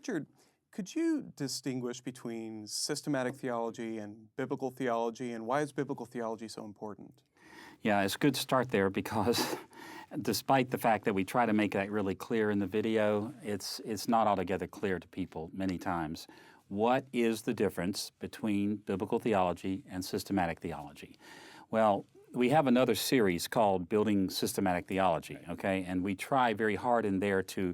Richard, could you distinguish between systematic theology and biblical theology, and why is biblical theology so important? Yeah, it's good to start there because despite the fact that we try to make that really clear in the video, it's not altogether clear to people many times. What is the difference between biblical theology and systematic theology? Well, we have another series called Building Systematic Theology, okay? And we try very hard in there to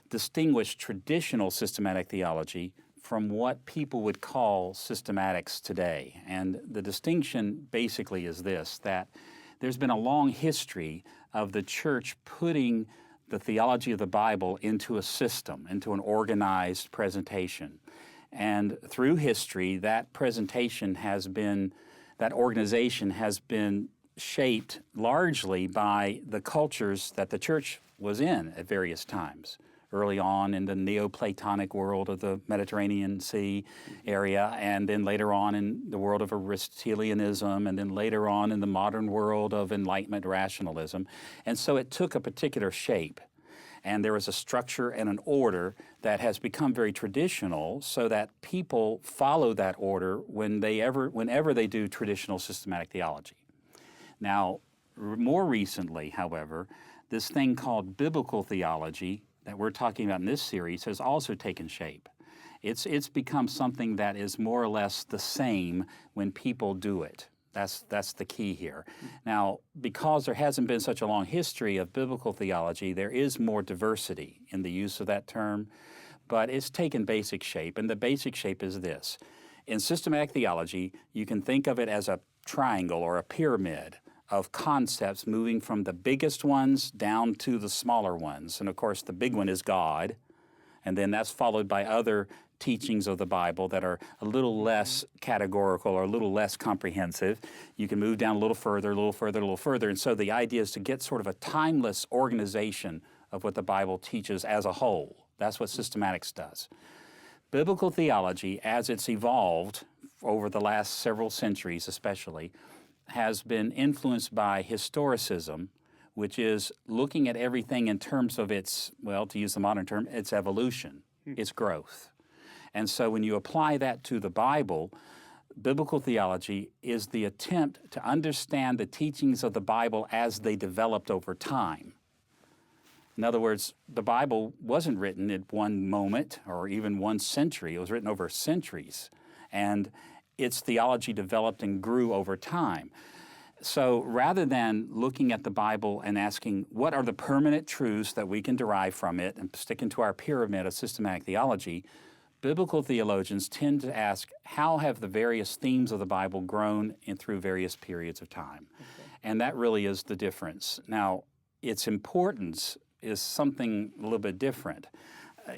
distinguish traditional systematic theology from what people would call systematics today. And the distinction basically is this, that there's been a long history of the church putting the theology of the Bible into a system, into an organized presentation. And through history, that presentation has been, that organization has been shaped largely by the cultures that the church was in at various times. Early on in the Neoplatonic world of the Mediterranean Sea area, and then later on in the world of Aristotelianism, and then later on in the modern world of Enlightenment rationalism. And so it took a particular shape. And there was a structure and an order that has become very traditional so that people follow that order whenever they do traditional systematic theology. Now, more recently, however, this thing called biblical theology that we're talking about in this series has also taken shape. It's become something that is more or less the same when people do it. That's the key here. Now, because there hasn't been such a long history of biblical theology, there is more diversity in the use of that term, but it's taken basic shape, and the basic shape is this. In systematic theology, you can think of it as a triangle or a pyramid of concepts moving from the biggest ones down to the smaller ones. And of course, the big one is God, and then that's followed by other teachings of the Bible that are a little less categorical or a little less comprehensive. You can move down a little further, a little further, a little further. And so the idea is to get sort of a timeless organization of what the Bible teaches as a whole. That's what systematics does. Biblical theology, as it's evolved over the last several centuries especially, has been influenced by historicism, which is looking at everything in terms of its, well, to use the modern term, its evolution, its growth. And so when you apply that to the Bible, biblical theology is the attempt to understand the teachings of the Bible as they developed over time. In other words, the Bible wasn't written at one moment or even one century. It was written over centuries. And its theology developed and grew over time. So rather than looking at the Bible and asking what are the permanent truths that we can derive from it and stick into our pyramid of systematic theology, biblical theologians tend to ask how have the various themes of the Bible grown through various periods of time. Okay. And that really is the difference. Now, its importance is something a little bit different.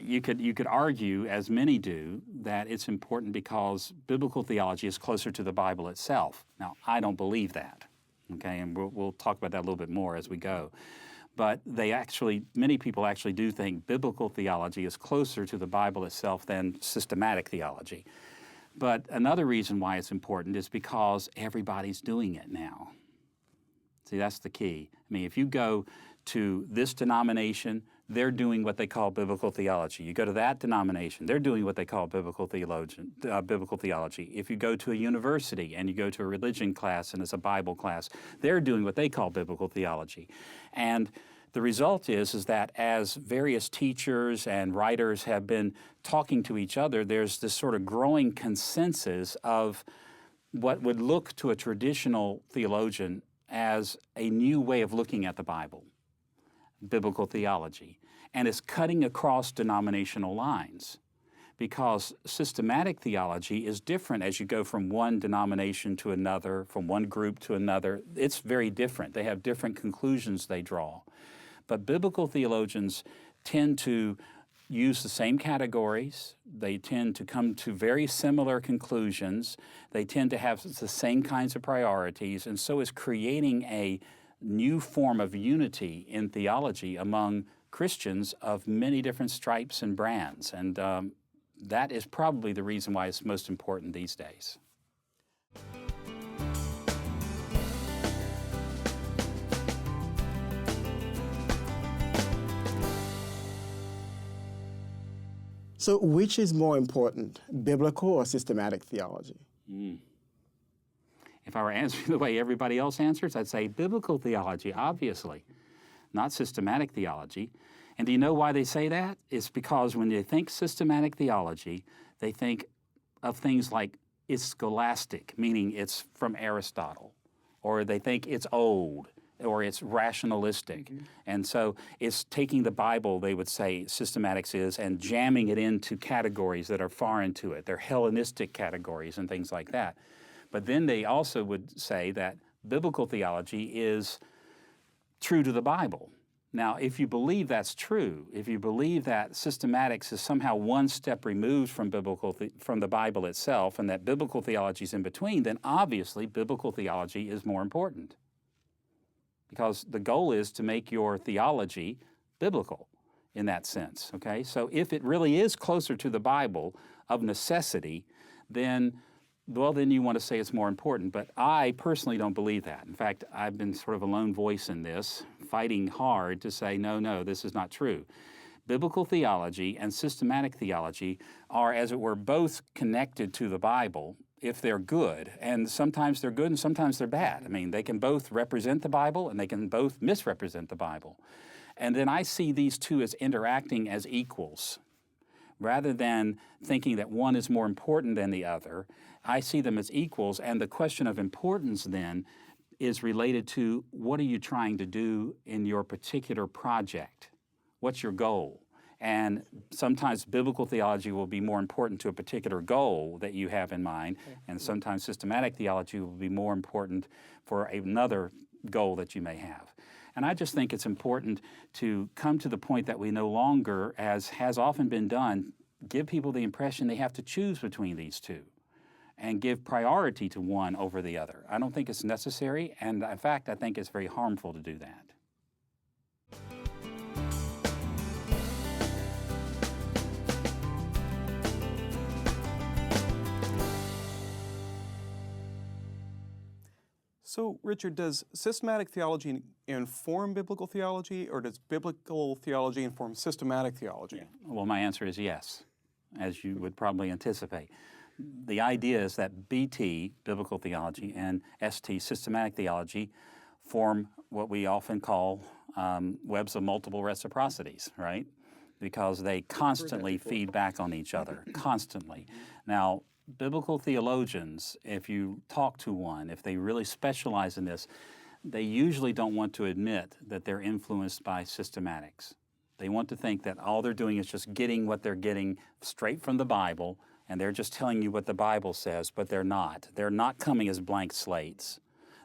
You could argue, as many do, that it's important because biblical theology is closer to the Bible itself. Now, I don't believe that, okay, and we'll talk about that a little bit more as we go. But many people actually do think biblical theology is closer to the Bible itself than systematic theology. But another reason why it's important is because everybody's doing it now. See, that's the key. I mean, if you go to this denomination, they're doing what they call biblical theology. You go to that denomination, they're doing what they call biblical theology. If you go to a university and you go to a religion class and it's a Bible class, they're doing what they call biblical theology. And the result is that as various teachers and writers have been talking to each other, there's this sort of growing consensus of what would look to a traditional theologian as a new way of looking at the Bible, biblical theology, and it's cutting across denominational lines because systematic theology is different as you go from one denomination to another, from one group to another. It's very different. They have different conclusions they draw. But biblical theologians tend to use the same categories. They tend to come to very similar conclusions. They tend to have the same kinds of priorities, and so it's creating a new form of unity in theology among Christians of many different stripes and brands. And that is probably the reason why it's most important these days. So which is more important, biblical or systematic theology? If I were answering the way everybody else answers, I'd say biblical theology, obviously, not systematic theology. And do you know why they say that? It's because when they think systematic theology, they think of things like it's scholastic, meaning it's from Aristotle, or they think it's old, or it's rationalistic. And so it's taking the Bible, they would say, systematics is, and jamming it into categories that are foreign to it. They're Hellenistic categories and things like that. But then they also would say that biblical theology is true to the Bible. Now, if you believe that's true, if you believe that systematics is somehow one step removed from from the Bible itself, and that biblical theology is in between, then obviously biblical theology is more important. Because the goal is to make your theology biblical in that sense, okay? So if it really is closer to the Bible of necessity, then you want to say it's more important. But I personally don't believe that. In fact, I've been sort of a lone voice in this, fighting hard to say, no, this is not true. Biblical theology and systematic theology are, as it were, both connected to the Bible if they're good. And sometimes they're good and sometimes they're bad. I mean, they can both represent the Bible and they can both misrepresent the Bible. And then I see these two as interacting as equals. Rather than thinking that one is more important than the other, I see them as equals, and the question of importance then is related to what are you trying to do in your particular project? What's your goal? And sometimes biblical theology will be more important to a particular goal that you have in mind, and sometimes systematic theology will be more important for another goal that you may have. And I just think it's important to come to the point that we no longer, as has often been done, give people the impression they have to choose between these two and give priority to one over the other. I don't think it's necessary, and in fact, I think it's very harmful to do that. So, Richard, does systematic theology inform biblical theology, or does biblical theology inform systematic theology? Yeah. Well, my answer is yes, as you would probably anticipate. The idea is that BT, biblical theology, and ST, systematic theology, form what we often call webs of multiple reciprocities, right? Because they constantly feed back on each other, constantly. Now, biblical theologians, if you talk to one, if they really specialize in this, they usually don't want to admit that they're influenced by systematics. They want to think that all they're doing is just getting what they're getting straight from the Bible, and they're just telling you what the Bible says, but they're not. They're not coming as blank slates.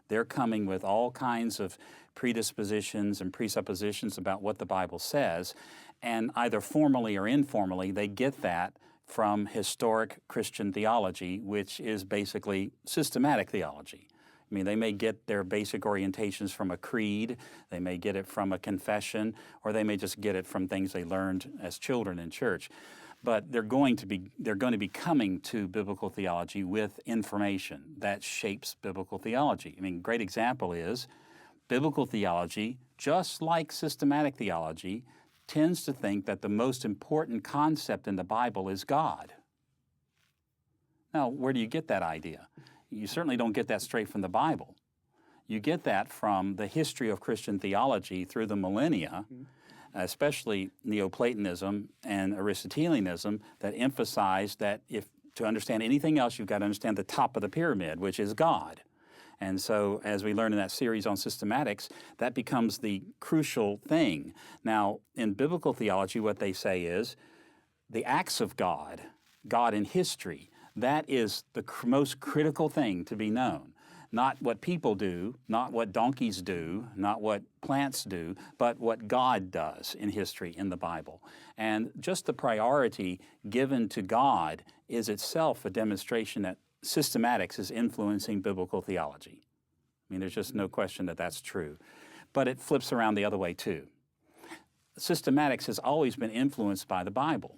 They're coming with all kinds of predispositions and presuppositions about what the Bible says, and either formally or informally, they get that from historic Christian theology, which is basically systematic theology. I mean, they may get their basic orientations from a creed, they may get it from a confession, or they may just get it from things they learned as children in church. But they're going to be coming to biblical theology with information that shapes biblical theology. I mean, a great example is biblical theology, just like systematic theology, tends to think that the most important concept in the Bible is God. Now, where do you get that idea? You certainly don't get that straight from the Bible. You get that from the history of Christian theology through the millennia, especially Neoplatonism and Aristotelianism, that emphasize that if to understand anything else, you've got to understand the top of the pyramid, which is God. And so, as we learned in that series on systematics, that becomes the crucial thing. Now, in biblical theology, what they say is the acts of God, God in history, that is the most critical thing to be known. Not what people do, not what donkeys do, not what plants do, but what God does in history in the Bible. And just the priority given to God is itself a demonstration that systematics is influencing biblical theology. I mean, there's just no question that that's true. But it flips around the other way too. Systematics has always been influenced by the Bible.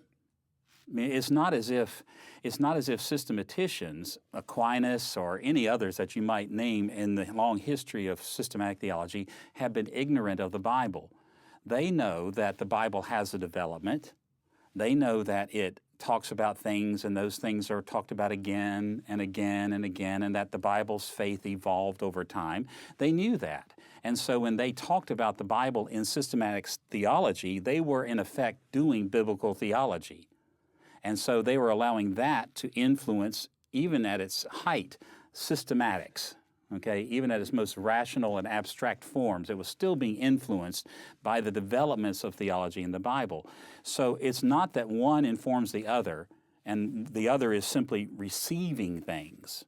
I mean, it's not as if systematicians, Aquinas or any others that you might name in the long history of systematic theology, have been ignorant of the Bible. They know that the Bible has a development. They know that it talks about things, and those things are talked about again and again and again, and that the Bible's faith evolved over time. They knew that. And so when they talked about the Bible in systematic theology, they were in effect doing biblical theology. And so they were allowing that to influence, even at its height, systematics. Okay, even at its most rational and abstract forms, it was still being influenced by the developments of theology in the Bible. So it's not that one informs the other and the other is simply receiving things.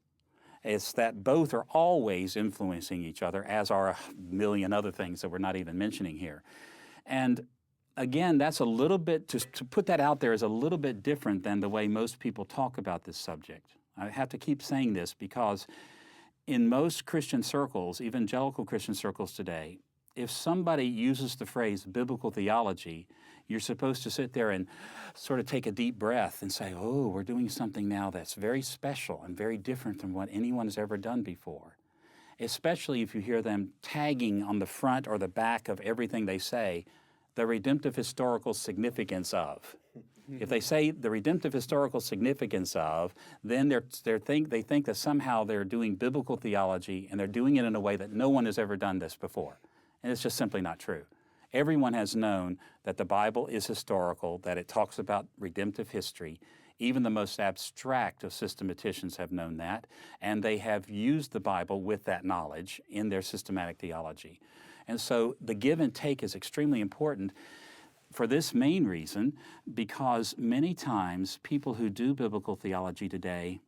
It's that both are always influencing each other, as are a million other things that we're not even mentioning here. And again, that's a little bit, to put that out there is a little bit different than the way most people talk about this subject. I have to keep saying this because in most Christian circles, evangelical Christian circles today, if somebody uses the phrase biblical theology, you're supposed to sit there and sort of take a deep breath and say, oh, we're doing something now that's very special and very different from what anyone has ever done before. Especially if you hear them tagging on the front or the back of everything they say, the redemptive historical significance of. If they say the redemptive historical significance of, then they think that somehow they're doing biblical theology and they're doing it in a way that no one has ever done this before. And it's just simply not true. Everyone has known that the Bible is historical, that it talks about redemptive history. Even the most abstract of systematicians have known that, and they have used the Bible with that knowledge in their systematic theology. And so the give and take is extremely important for this main reason, because many times people who do biblical theology today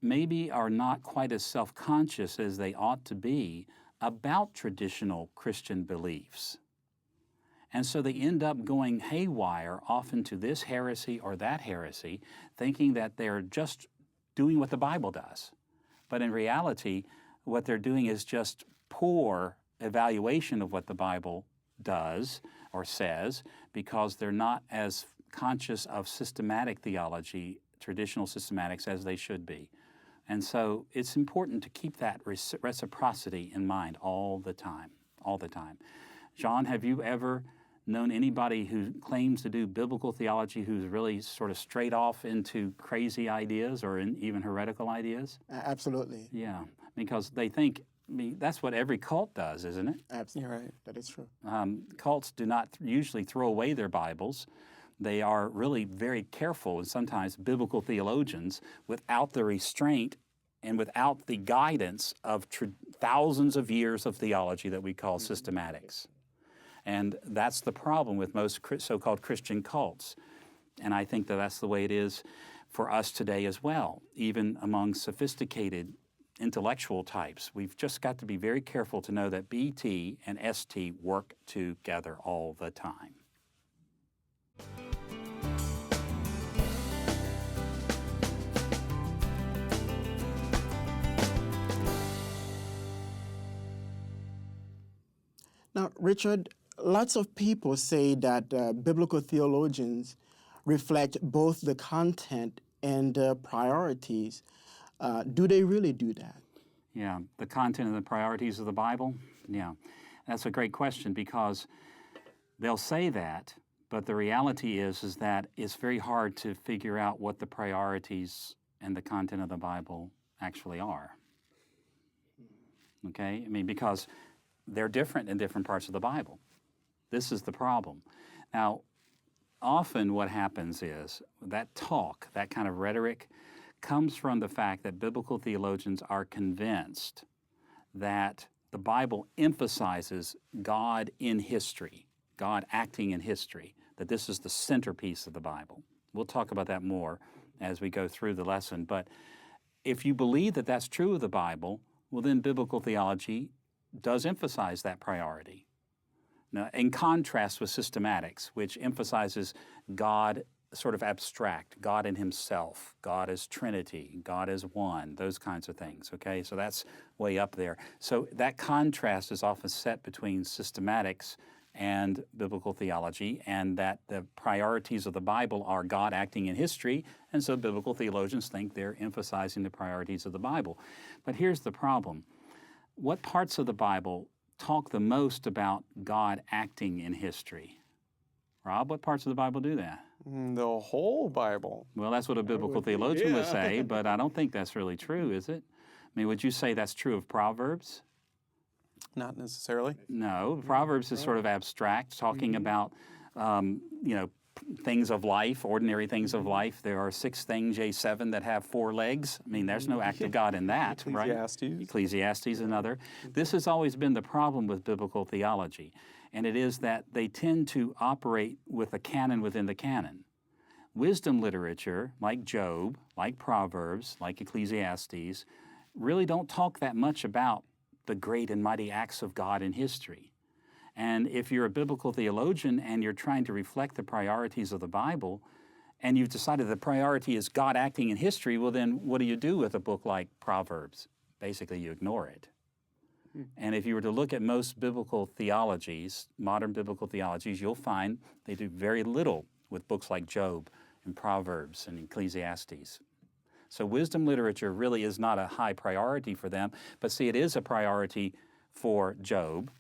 maybe are not quite as self-conscious as they ought to be about traditional Christian beliefs. And so they end up going haywire often to this heresy or that heresy, thinking that they're just doing what the Bible does. But in reality, what they're doing is just poor evaluation of what the Bible does or says, because they're not as conscious of systematic theology, traditional systematics, as they should be. And so it's important to keep that reciprocity in mind all the time, all the time. John, have you ever known anybody who claims to do biblical theology who's really sort of straight off into crazy ideas or even heretical ideas? Absolutely. Yeah, because they think, that's what every cult does, isn't it? Absolutely. You're right. That is true. Cults do not usually throw away their Bibles. They are really very careful, and sometimes biblical theologians, without the restraint and without the guidance of thousands of years of theology that we call systematics. And that's the problem with most so-called Christian cults. And I think that that's the way it is for us today as well, even among sophisticated intellectual types. We've just got to be very careful to know that BT and ST work together all the time. Now, Richard, lots of people say that biblical theologians reflect both the content and priorities. Do they really do that? Yeah, the content and the priorities of the Bible? Yeah, that's a great question, because they'll say that, but the reality is that it's very hard to figure out what the priorities and the content of the Bible actually are. Okay? I mean, because they're different in different parts of the Bible. This is the problem. Now, often what happens is that talk, that kind of rhetoric, comes from the fact that biblical theologians are convinced that the Bible emphasizes God in history, God acting in history, that this is the centerpiece of the Bible. We'll talk about that more as we go through the lesson. But if you believe that that's true of the Bible, well, then biblical theology does emphasize that priority. Now, in contrast with systematics, which emphasizes God sort of abstract, God in himself, God as Trinity, God as one, those kinds of things, okay? So that's way up there. So that contrast is often set between systematics and biblical theology, and that the priorities of the Bible are God acting in history, and so biblical theologians think they're emphasizing the priorities of the Bible. But here's the problem. What parts of the Bible talk the most about God acting in history? Rob, what parts of the Bible do that? The whole Bible. Well, that's what a biblical theologian would say, but I don't think that's really true, is it? I mean, would you say that's true of Proverbs? Not necessarily. No, Proverbs is sort of abstract, talking about, things of life, ordinary things of life. There are 6 things, yea, 7 that have 4 legs. I mean, there's no act of God in that, right? Ecclesiastes, another. This has always been the problem with biblical theology, and it is that they tend to operate with a canon within the canon. Wisdom literature, like Job, like Proverbs, like Ecclesiastes, really don't talk that much about the great and mighty acts of God in history. And if you're a biblical theologian and you're trying to reflect the priorities of the Bible, and you've decided the priority is God acting in history, well then what do you do with a book like Proverbs? Basically you ignore it. And if you were to look at most biblical theologies, modern biblical theologies, you'll find they do very little with books like Job and Proverbs and Ecclesiastes. So wisdom literature really is not a high priority for them, but see, it is a priority for Job.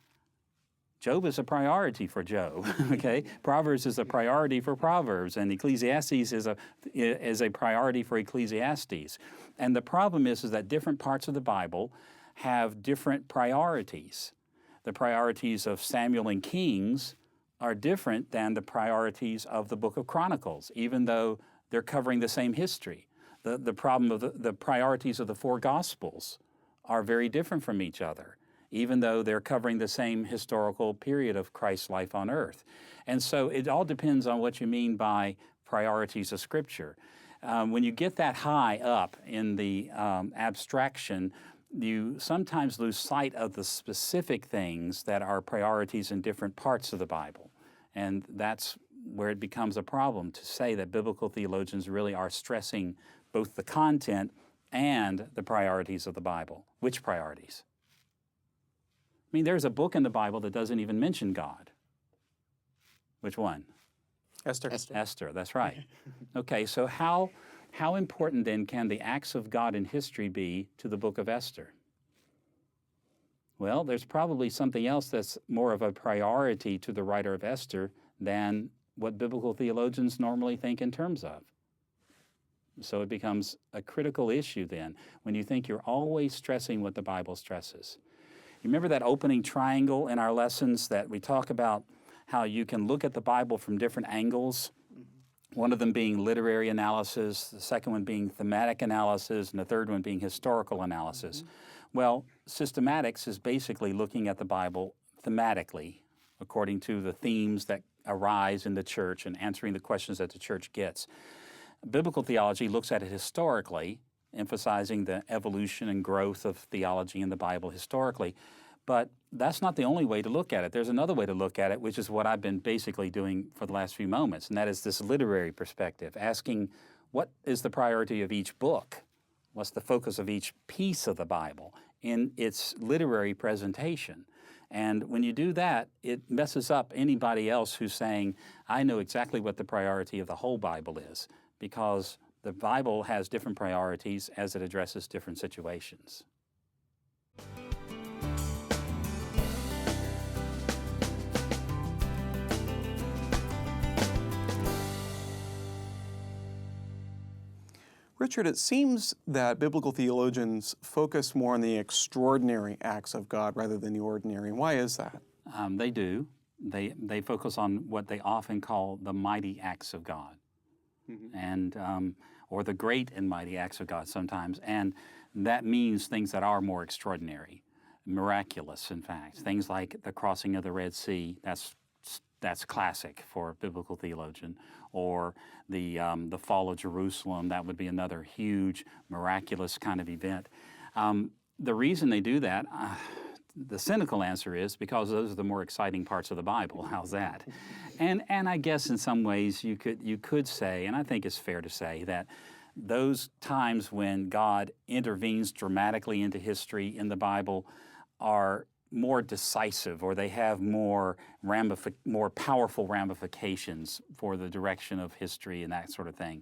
Job is a priority for Job, okay? Proverbs is a priority for Proverbs, and Ecclesiastes is a priority for Ecclesiastes. And the problem is that different parts of the Bible have different priorities. The priorities of Samuel and Kings are different than the priorities of the book of Chronicles, even though they're covering the same history. The problem of the priorities of the 4 Gospels are very different from each other, even though they're covering the same historical period of Christ's life on earth. And so it all depends on what you mean by priorities of Scripture. When you get that high up in the abstraction, you sometimes lose sight of the specific things that are priorities in different parts of the Bible. And that's where it becomes a problem to say that biblical theologians really are stressing both the content and the priorities of the Bible. Which priorities? I mean, there's a book in the Bible that doesn't even mention God. Which one? Esther. Esther, that's right. Okay, so how important then can the acts of God in history be to the book of Esther? Well, there's probably something else that's more of a priority to the writer of Esther than what biblical theologians normally think in terms of. So it becomes a critical issue then when you think you're always stressing what the Bible stresses. You remember that opening triangle in our lessons that we talk about how you can look at the Bible from different angles? One of them being literary analysis, the second one being thematic analysis, and the third one being historical analysis. Well, systematics is basically looking at the Bible thematically, according to the themes that arise in the church and answering the questions that the church gets. Biblical theology looks at it historically, emphasizing the evolution and growth of theology in the Bible historically. But that's not the only way to look at it. There's another way to look at it, which is what I've been basically doing for the last few moments, and that is this literary perspective, asking what is the priority of each book? What's the focus of each piece of the Bible in its literary presentation? And when you do that, it messes up anybody else who's saying, I know exactly what the priority of the whole Bible is, because the Bible has different priorities as it addresses different situations. Richard, it seems that biblical theologians focus more on the extraordinary acts of God rather than the ordinary. Why is that? They do. They focus on what they often call the mighty acts of God, and or the great and mighty acts of God sometimes, and that means things that are more extraordinary, miraculous, in fact. Things like the crossing of the Red Sea, that's classic for a biblical theologian, or the fall of Jerusalem. That would be another huge, miraculous kind of event. The reason they do that, the cynical answer is because those are the more exciting parts of the Bible. How's that? And I guess in some ways you could say, and I think it's fair to say, that those times when God intervenes dramatically into history in the Bible are more decisive, or they have more powerful ramifications for the direction of history and that sort of thing.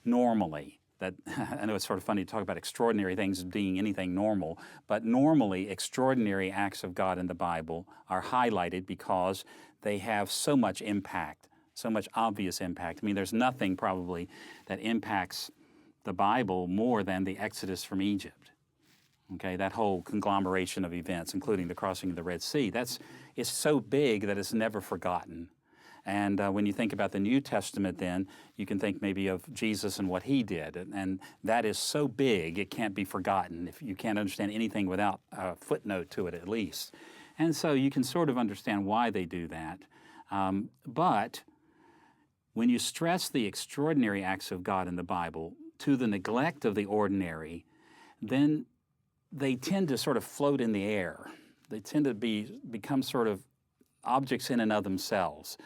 Normally, that I know it's sort of funny to talk about extraordinary things as being anything normal, but normally extraordinary acts of God in the Bible are highlighted because they have so much impact so much obvious impact. I mean, there's nothing probably that impacts the Bible more than the Exodus from Egypt. Okay, that whole conglomeration of events, including the crossing of the Red Sea, it's so big that it's never forgotten. And when you think about the New Testament, then you can think maybe of Jesus and what he did, and that is so big it can't be forgotten. If you can't understand anything without a footnote to it, at least. And so you can sort of understand why they do that. But when you stress the extraordinary acts of God in the Bible to the neglect of the ordinary, then they tend to sort of float in the air. They tend to become sort of objects in and of themselves,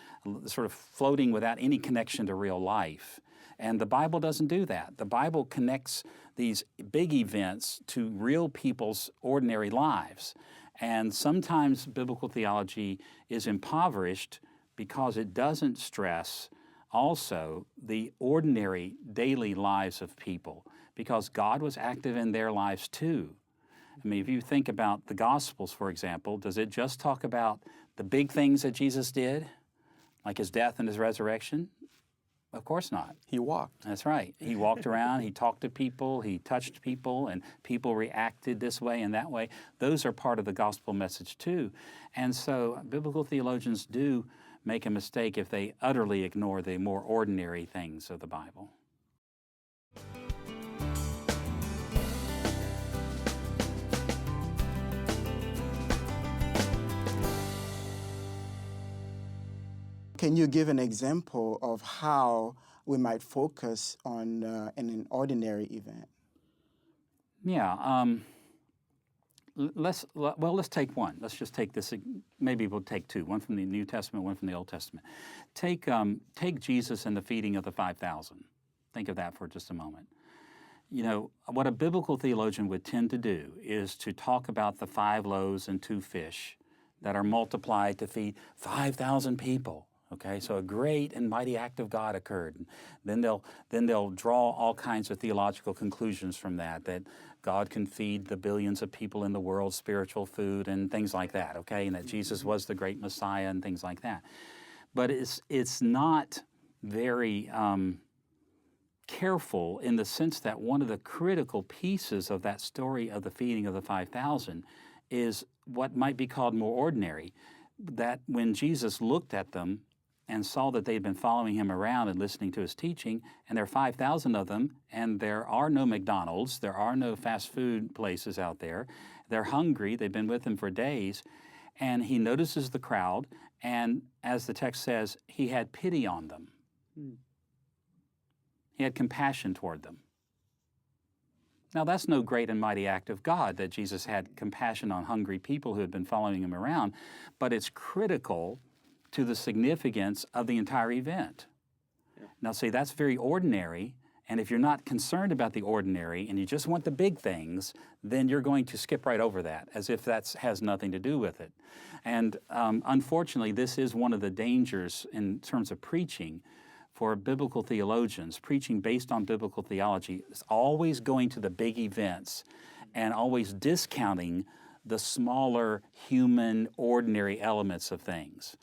sort of floating without any connection to real life. And the Bible doesn't do that. The Bible connects these big events to real people's ordinary lives. And sometimes biblical theology is impoverished because it doesn't stress also the ordinary daily lives of people, because God was active in their lives too. I mean, if you think about the Gospels, for example, does it just talk about the big things that Jesus did, like his death and his resurrection? Of course not. He walked. That's right. He walked around, he talked to people, he touched people, and people reacted this way and that way. Those are part of the gospel message too. And so biblical theologians do make a mistake if they utterly ignore the more ordinary things of the Bible. Can you give an example of how we might focus on an ordinary event? Yeah. Let's take one. Let's just take this. Maybe we'll take two. One from the New Testament, one from the Old Testament. Take Jesus and the feeding of the 5,000. Think of that for just a moment. You know, what a biblical theologian would tend to do is to talk about the 5 loaves and 2 fish that are multiplied to feed 5,000 people. Okay, so a great and mighty act of God occurred. Then they'll draw all kinds of theological conclusions from that God can feed the billions of people in the world spiritual food and things like that. Okay, and that Jesus was the great Messiah and things like that. But it's not very careful in the sense that one of the critical pieces of that story of the feeding of the 5,000 is what might be called more ordinary. That when Jesus looked at them and saw that they had been following him around and listening to his teaching, and there are 5,000 of them, and there are no McDonald's, there are no fast food places out there. They're hungry, they've been with him for days, and he notices the crowd, and as the text says, he had pity on them. He had compassion toward them. Now, that's no great and mighty act of God that Jesus had compassion on hungry people who had been following him around, but it's critical to the significance of the entire event. Yeah. Now, see, that's very ordinary, and if you're not concerned about the ordinary and you just want the big things, then you're going to skip right over that, as if that has nothing to do with it. And unfortunately, this is one of the dangers in terms of preaching for biblical theologians. Preaching based on biblical theology is always going to the big events and always discounting the smaller, human, ordinary elements of things.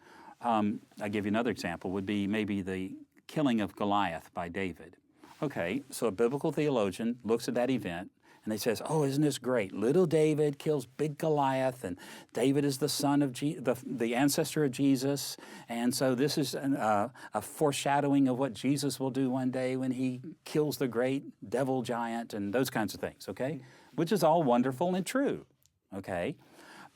I'll give you another example, would be maybe the killing of Goliath by David. Okay, so a biblical theologian looks at that event and he says, oh, isn't this great? Little David kills big Goliath, and David is the son of the ancestor of Jesus, and so this is a foreshadowing of what Jesus will do one day when he kills the great devil giant and those kinds of things, okay? Which is all wonderful and true, okay?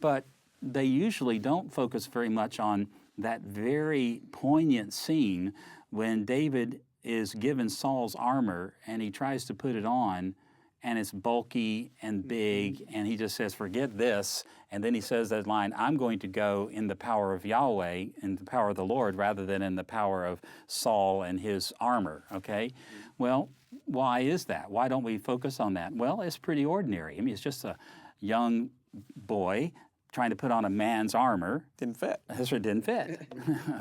But they usually don't focus very much on that very poignant scene when David is given Saul's armor and he tries to put it on, and it's bulky and big, and he just says, forget this, and then he says that line, I'm going to go in the power of Yahweh, in the power of the Lord, rather than in the power of Saul and his armor, okay? Well, why is that? Why don't we focus on that? Well, it's pretty ordinary. I mean, it's just a young boy trying to put on a man's armor. Didn't fit. That's right, didn't fit,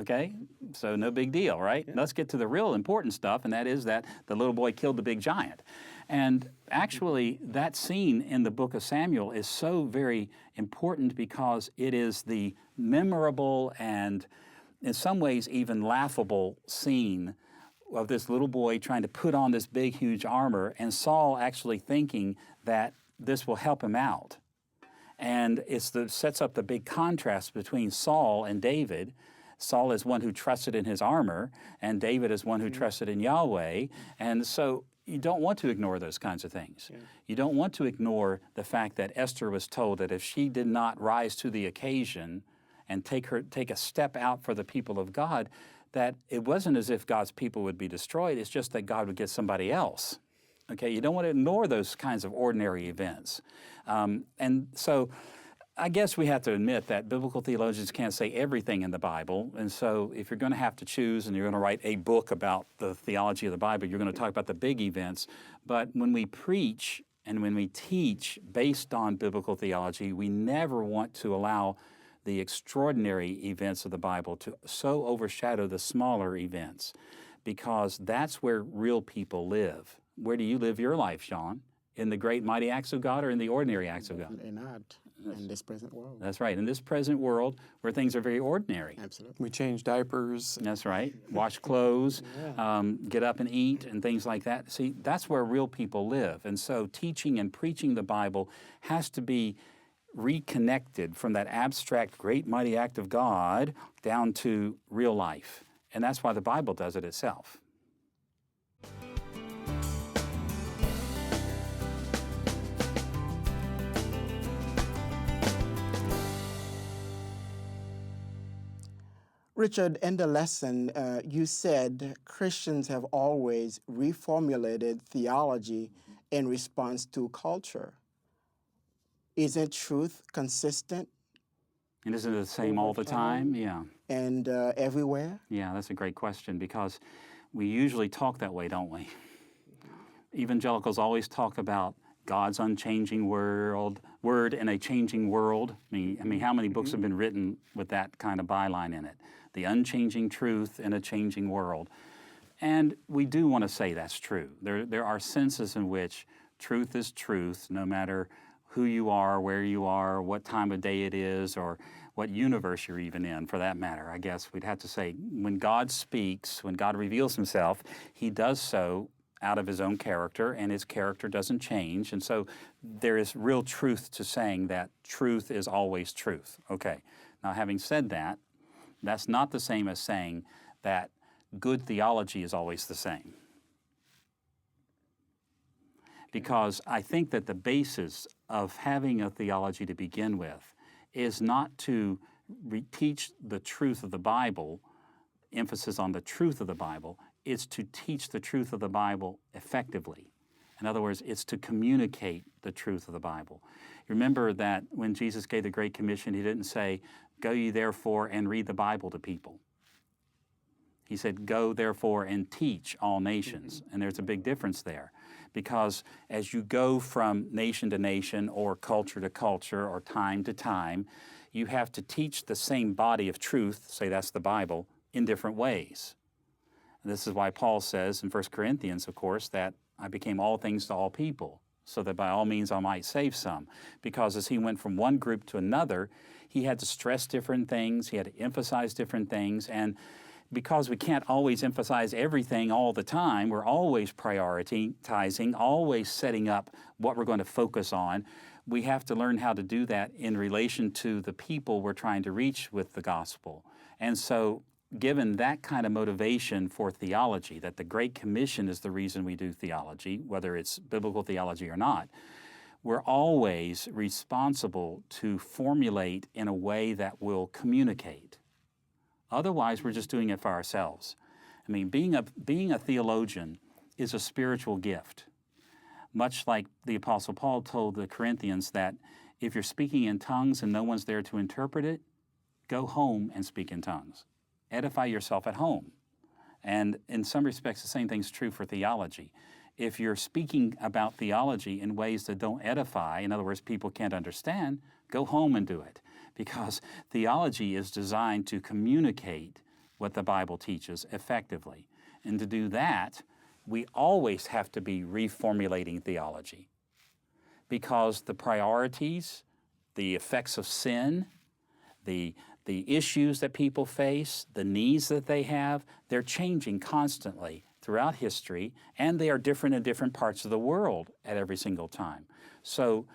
okay? So no big deal, right? Yeah. Let's get to the real important stuff, and that is that the little boy killed the big giant. And actually, that scene in the book of Samuel is so very important because it is the memorable and in some ways, even laughable scene of this little boy trying to put on this big, huge armor, and Saul actually thinking that this will help him out. And sets up the big contrast between Saul and David. Saul is one who trusted in his armor, and David is one who trusted in Yahweh. And so you don't want to ignore those kinds of things. Yeah. You don't want to ignore the fact that Esther was told that if she did not rise to the occasion and take a step out for the people of God, that it wasn't as if God's people would be destroyed, it's just that God would get somebody else. Okay, you don't want to ignore those kinds of ordinary events. And so I guess we have to admit that biblical theologians can't say everything in the Bible. And so if you're going to have to choose and you're going to write a book about the theology of the Bible, you're going to talk about the big events. But when we preach and when we teach based on biblical theology, we never want to allow the extraordinary events of the Bible to so overshadow the smaller events, because that's where real people live. Where do you live your life, Sean? In the great mighty acts of God or in the ordinary acts of God? Not in this present world. That's right. In this present world where things are very ordinary. Absolutely. We change diapers. That's right. Wash clothes, get up and eat and things like that. See, that's where real people live. And so teaching and preaching the Bible has to be reconnected from that abstract great mighty act of God down to real life. And that's why the Bible does it itself. Richard, in the lesson, you said Christians have always reformulated theology in response to culture. Isn't truth consistent? And isn't it the same all the time? Yeah. And everywhere? Yeah, that's a great question, because we usually talk that way, don't we? Evangelicals always talk about God's unchanging word in a changing world. I mean, how many books have been written with that kind of byline in it? The unchanging truth in a changing world. And we do want to say that's true. There are senses in which truth is truth, no matter who you are, where you are, what time of day it is, or what universe you're even in, for that matter. I guess we'd have to say when God speaks, when God reveals himself, he does so out of his own character, and his character doesn't change. And so there is real truth to saying that truth is always truth. Okay, now having said that, that's not the same as saying that good theology is always the same. Because I think that the basis of having a theology to begin with is not to teach the truth of the Bible, emphasis on the truth of the Bible. It's to teach the truth of the Bible effectively. In other words, it's to communicate the truth of the Bible. Remember that when Jesus gave the Great Commission, he didn't say, "Go ye therefore and read the Bible to people." He said, "Go therefore and teach all nations." And there's a big difference there, because as you go from nation to nation or culture to culture or time to time, you have to teach the same body of truth, say that's the Bible, in different ways. And this is why Paul says in 1 Corinthians, of course, that I became all things to all people, so that by all means I might save some. Because as he went from one group to another, he had to stress different things, he had to emphasize different things, and because we can't always emphasize everything all the time, we're always prioritizing, always setting up what we're going to focus on. We have to learn how to do that in relation to the people we're trying to reach with the gospel. And so, given that kind of motivation for theology, that the Great Commission is the reason we do theology, whether it's biblical theology or not, we're always responsible to formulate in a way that will communicate. Otherwise, we're just doing it for ourselves. I mean, being a theologian is a spiritual gift. Much like the Apostle Paul told the Corinthians that if you're speaking in tongues and no one's there to interpret it, go home and speak in tongues. Edify yourself at home. And in some respects, the same thing's true for theology. If you're speaking about theology in ways that don't edify, in other words, people can't understand, go home and do it. Because theology is designed to communicate what the Bible teaches effectively. And to do that, we always have to be reformulating theology. Because the priorities, the effects of sin, the the issues that people face, the needs that they have, they're changing constantly throughout history, and they are different in different parts of the world at every single time. So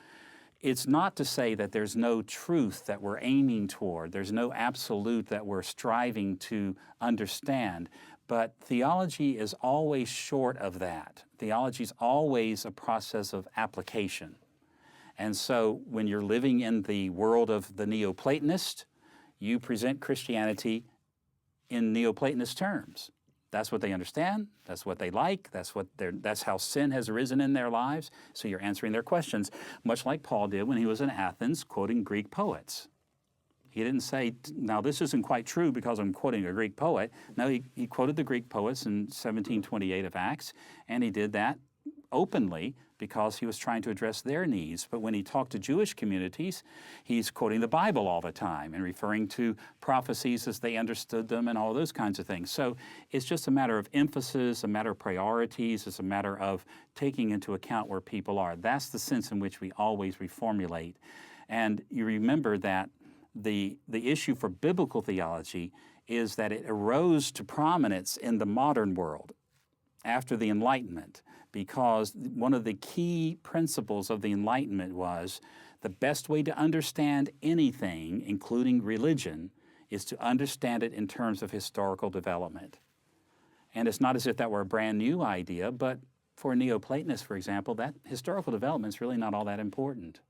it's not to say that there's no truth that we're aiming toward, there's no absolute that we're striving to understand, but theology is always short of that. Theology is always a process of application. And so when you're living in the world of the Neoplatonist, you present Christianity in Neoplatonist terms. That's what they understand, that's what they like, that's how sin has arisen in their lives, so you're answering their questions, much like Paul did when he was in Athens quoting Greek poets. He didn't say, now this isn't quite true because I'm quoting a Greek poet. No, he quoted the Greek poets in 1728 of Acts, and he did that openly because he was trying to address their needs. But when he talked to Jewish communities, he's quoting the Bible all the time and referring to prophecies as they understood them and all those kinds of things. So it's just a matter of emphasis, a matter of priorities, it's a matter of taking into account where people are. That's the sense in which we always reformulate. And you remember that the issue for biblical theology is that it arose to prominence in the modern world after the Enlightenment, because one of the key principles of the Enlightenment was the best way to understand anything, including religion, is to understand it in terms of historical development. And it's not as if that were a brand new idea, but for a Neoplatonist, for example, that historical development is really not all that important.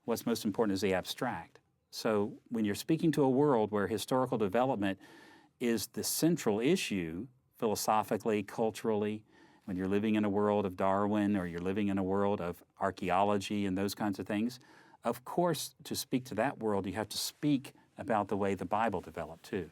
What's most important is the abstract. So when you're speaking to a world where historical development is the central issue, philosophically, culturally, when you're living in a world of Darwin or you're living in a world of archaeology and those kinds of things, of course, to speak to that world, you have to speak about the way the Bible developed too.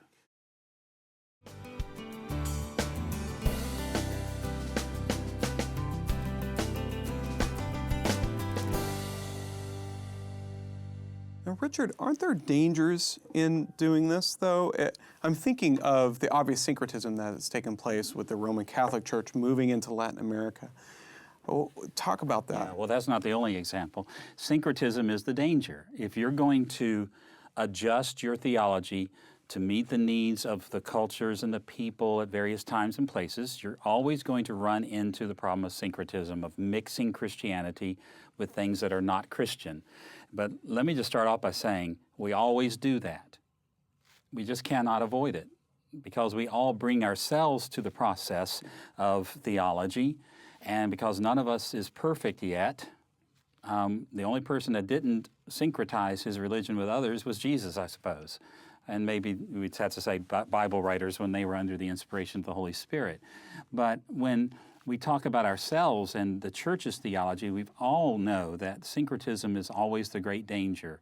Now, Richard, aren't there dangers in doing this, though? I'm thinking of the obvious syncretism that has taken place with the Roman Catholic Church moving into Latin America. Oh, talk about that. Yeah, well, that's not the only example. Syncretism is the danger. If you're going to adjust your theology to meet the needs of the cultures and the people at various times and places, you're always going to run into the problem of syncretism, of mixing Christianity with things that are not Christian. But let me just start off by saying we always do that. We just cannot avoid it because we all bring ourselves to the process of theology, and because none of us is perfect yet, the only person that didn't syncretize his religion with others was Jesus, I suppose. And maybe we'd have to say Bible writers when they were under the inspiration of the Holy Spirit. But when we talk about ourselves and the church's theology, we all know that syncretism is always the great danger.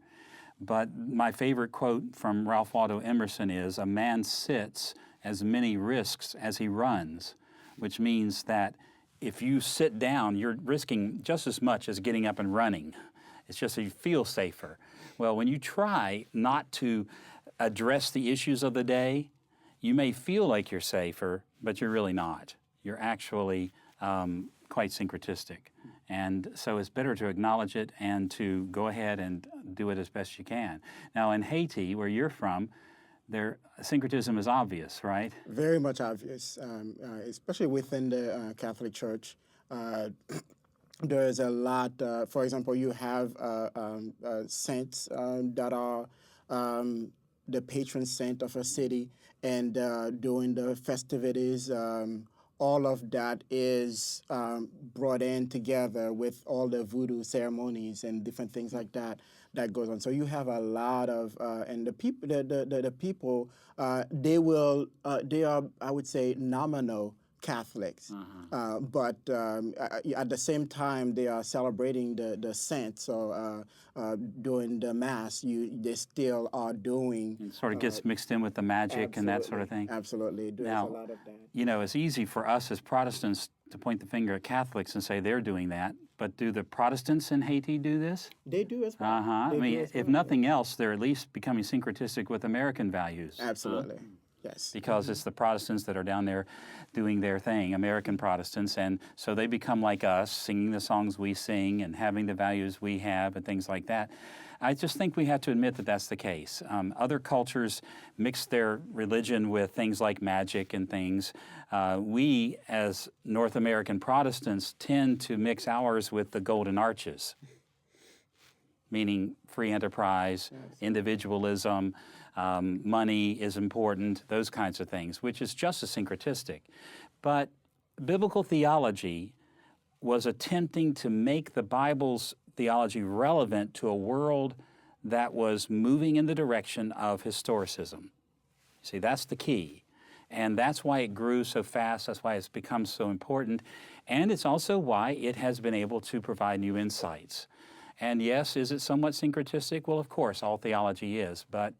But my favorite quote from Ralph Waldo Emerson is, "A man sits as many risks as he runs," which means that if you sit down, you're risking just as much as getting up and running. It's just that you feel safer. Well, when you try not to address the issues of the day, you may feel like you're safer, but you're really not. You're actually quite syncretistic. And so it's better to acknowledge it and to go ahead and do it as best you can. Now in Haiti, where you're from, syncretism is obvious, right? Very much obvious, especially within the Catholic Church. There is a lot, for example, you have saints that are the patron saint of a city, and during the festivities, all of that is brought in together with all the voodoo ceremonies and different things like that goes on. So you have a lot of, and the people, the people, they are, I would say, nominal Catholics, but at the same time they are celebrating the saints. So during the Mass, they still are doing. It sort of gets mixed in with the magic and that sort of thing. Absolutely, there's now, a lot of that. You know, it's easy for us as Protestants to point the finger at Catholics and say they're doing that, but do the Protestants in Haiti do this? They do as well. I mean, if nothing else, they're at least becoming syncretistic with American values. Absolutely. Yes. because it's the Protestants that are down there doing their thing, American Protestants, and so they become like us, singing the songs we sing and having the values we have and things like that. I just think we have to admit that that's the case. Other cultures mix their religion with things like magic and things. We, as North American Protestants, tend to mix ours with the golden arches, meaning free enterprise, individualism, money is important, those kinds of things, which is just as syncretistic. But biblical theology was attempting to make the Bible's theology relevant to a world that was moving in the direction of historicism. See, that's the key. And that's why it grew so fast, that's why it's become so important, and it's also why it has been able to provide new insights. And yes, is it somewhat syncretistic? Well, of course, all theology is, but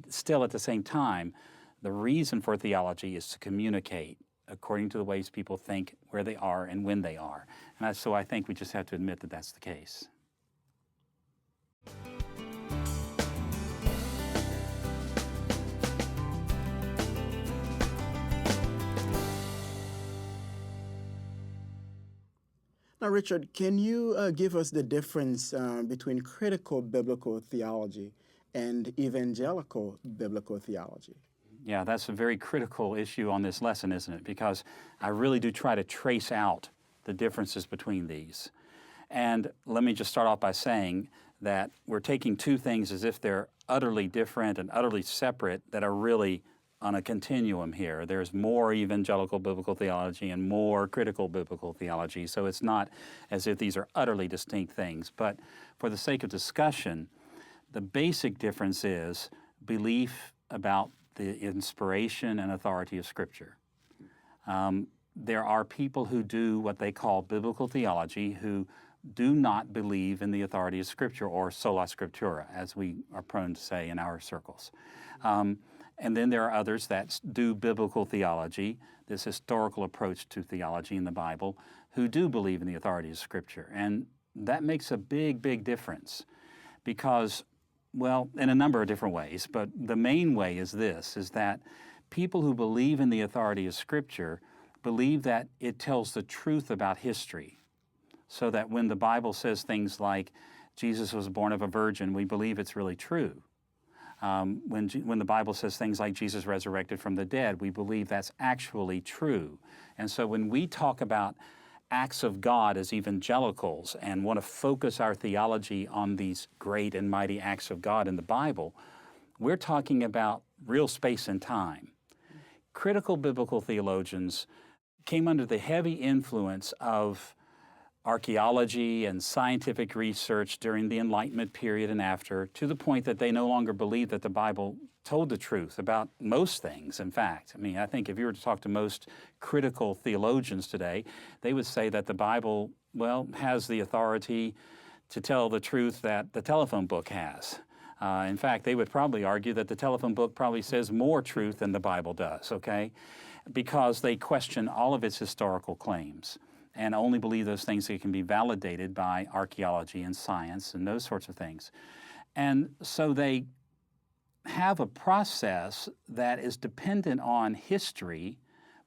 still at the same time, the reason for theology is to communicate according to the ways people think, where they are, and when they are. And so I think we just have to admit that that's the case. Now, Richard, can you give us the difference between critical biblical theology and evangelical biblical theology? Yeah, that's a very critical issue on this lesson, isn't it? Because I really do try to trace out the differences between these. And let me just start off by saying that we're taking two things as if they're utterly different and utterly separate that are really on a continuum here. There's more evangelical biblical theology and more critical biblical theology, so it's not as if these are utterly distinct things. But for the sake of discussion, the basic difference is belief about the inspiration and authority of Scripture. There are people who do what they call biblical theology who do not believe in the authority of Scripture, or sola scriptura, as we are prone to say in our circles. And then there are others that do biblical theology, this historical approach to theology in the Bible, who do believe in the authority of Scripture. And that makes a big, big difference because, well, in a number of different ways, but the main way is this, is that people who believe in the authority of Scripture believe that it tells the truth about history, so that when the Bible says things like Jesus was born of a virgin, we believe it's really true. When the Bible says things like Jesus resurrected from the dead, we believe that's actually true. And so when we talk about acts of God as evangelicals and want to focus our theology on these great and mighty acts of God in the Bible, we're talking about real space and time. Critical biblical theologians came under the heavy influence of archaeology and scientific research during the Enlightenment period and after, to the point that they no longer believed that the Bible told the truth about most things, in fact. I mean, I think if you were to talk to most critical theologians today, they would say that the Bible, well, has the authority to tell the truth that the telephone book has. In fact, they would probably argue that the telephone book probably says more truth than the Bible does, okay? Because they question all of its historical claims and only believe those things that can be validated by archaeology and science and those sorts of things. And so they have a process that is dependent on history,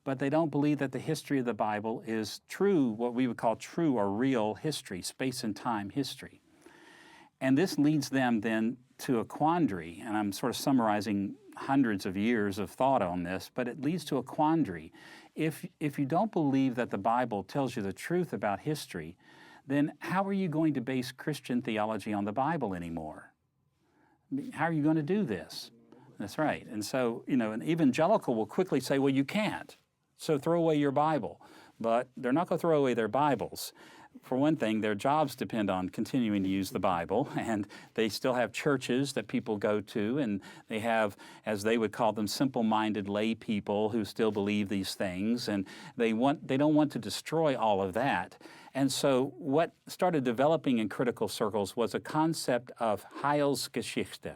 but they don't believe that the history of the Bible is true, what we would call true or real history, space and time history. And this leads them then to a quandary, and I'm sort of summarizing hundreds of years of thought on this, but it leads to a quandary. If you don't believe that the Bible tells you the truth about history, then how are you going to base Christian theology on the Bible anymore? How are you going to do this? That's right. And so, an evangelical will quickly say, well, you can't, so throw away your Bible. But they're not going to throw away their Bibles. For one thing, their jobs depend on continuing to use the Bible, and they still have churches that people go to, and they have, as they would call them, simple-minded lay people who still believe these things, and they don't want to destroy all of that. And so what started developing in critical circles was a concept of Heilsgeschichte,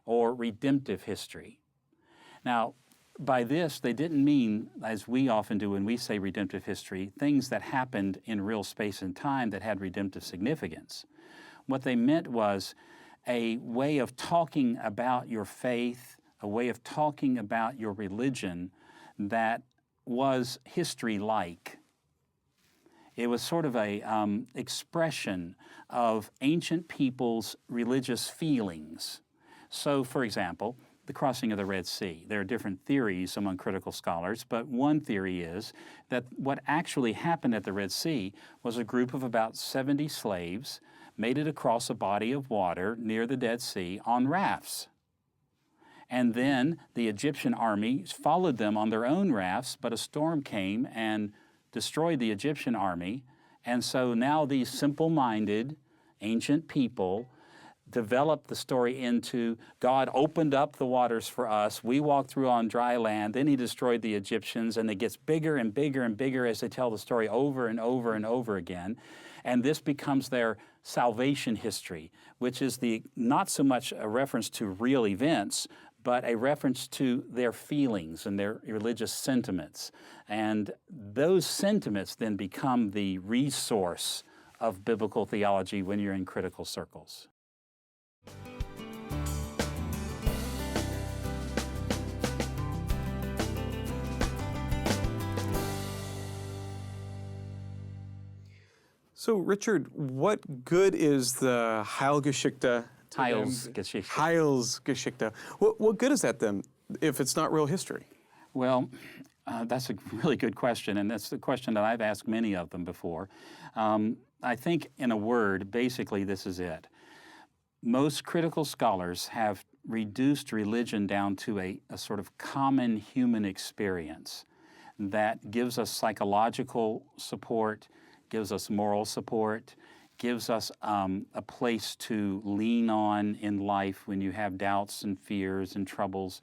or redemptive history. Now, by this, they didn't mean, as we often do when we say redemptive history, things that happened in real space and time that had redemptive significance. What they meant was a way of talking about your faith a way of talking about your religion that was history-like. It was sort of a expression of ancient people's religious feelings. So, for example, the crossing of the Red Sea. There are different theories among critical scholars, but one theory is that what actually happened at the Red Sea was a group of about 70 slaves made it across a body of water near the Dead Sea on rafts. And then the Egyptian army followed them on their own rafts, but a storm came and destroyed the Egyptian army. And so now these simple-minded ancient people developed the story into God opened up the waters for us, we walked through on dry land, then he destroyed the Egyptians, and it gets bigger and bigger and bigger as they tell the story over and over and over again. And this becomes their salvation history, which is not so much a reference to real events, but a reference to their feelings and their religious sentiments. And those sentiments then become the resource of biblical theology when you're in critical circles. So, Richard, what good is the Heilgeschichte? Heilsgeschichte. What good is that then, if it's not real history? Well, that's a really good question, and that's the question that I've asked many of them before. I think, in a word, basically this is it. Most critical scholars have reduced religion down to a sort of common human experience that gives us psychological support, gives us moral support, gives us a place to lean on in life when you have doubts and fears and troubles.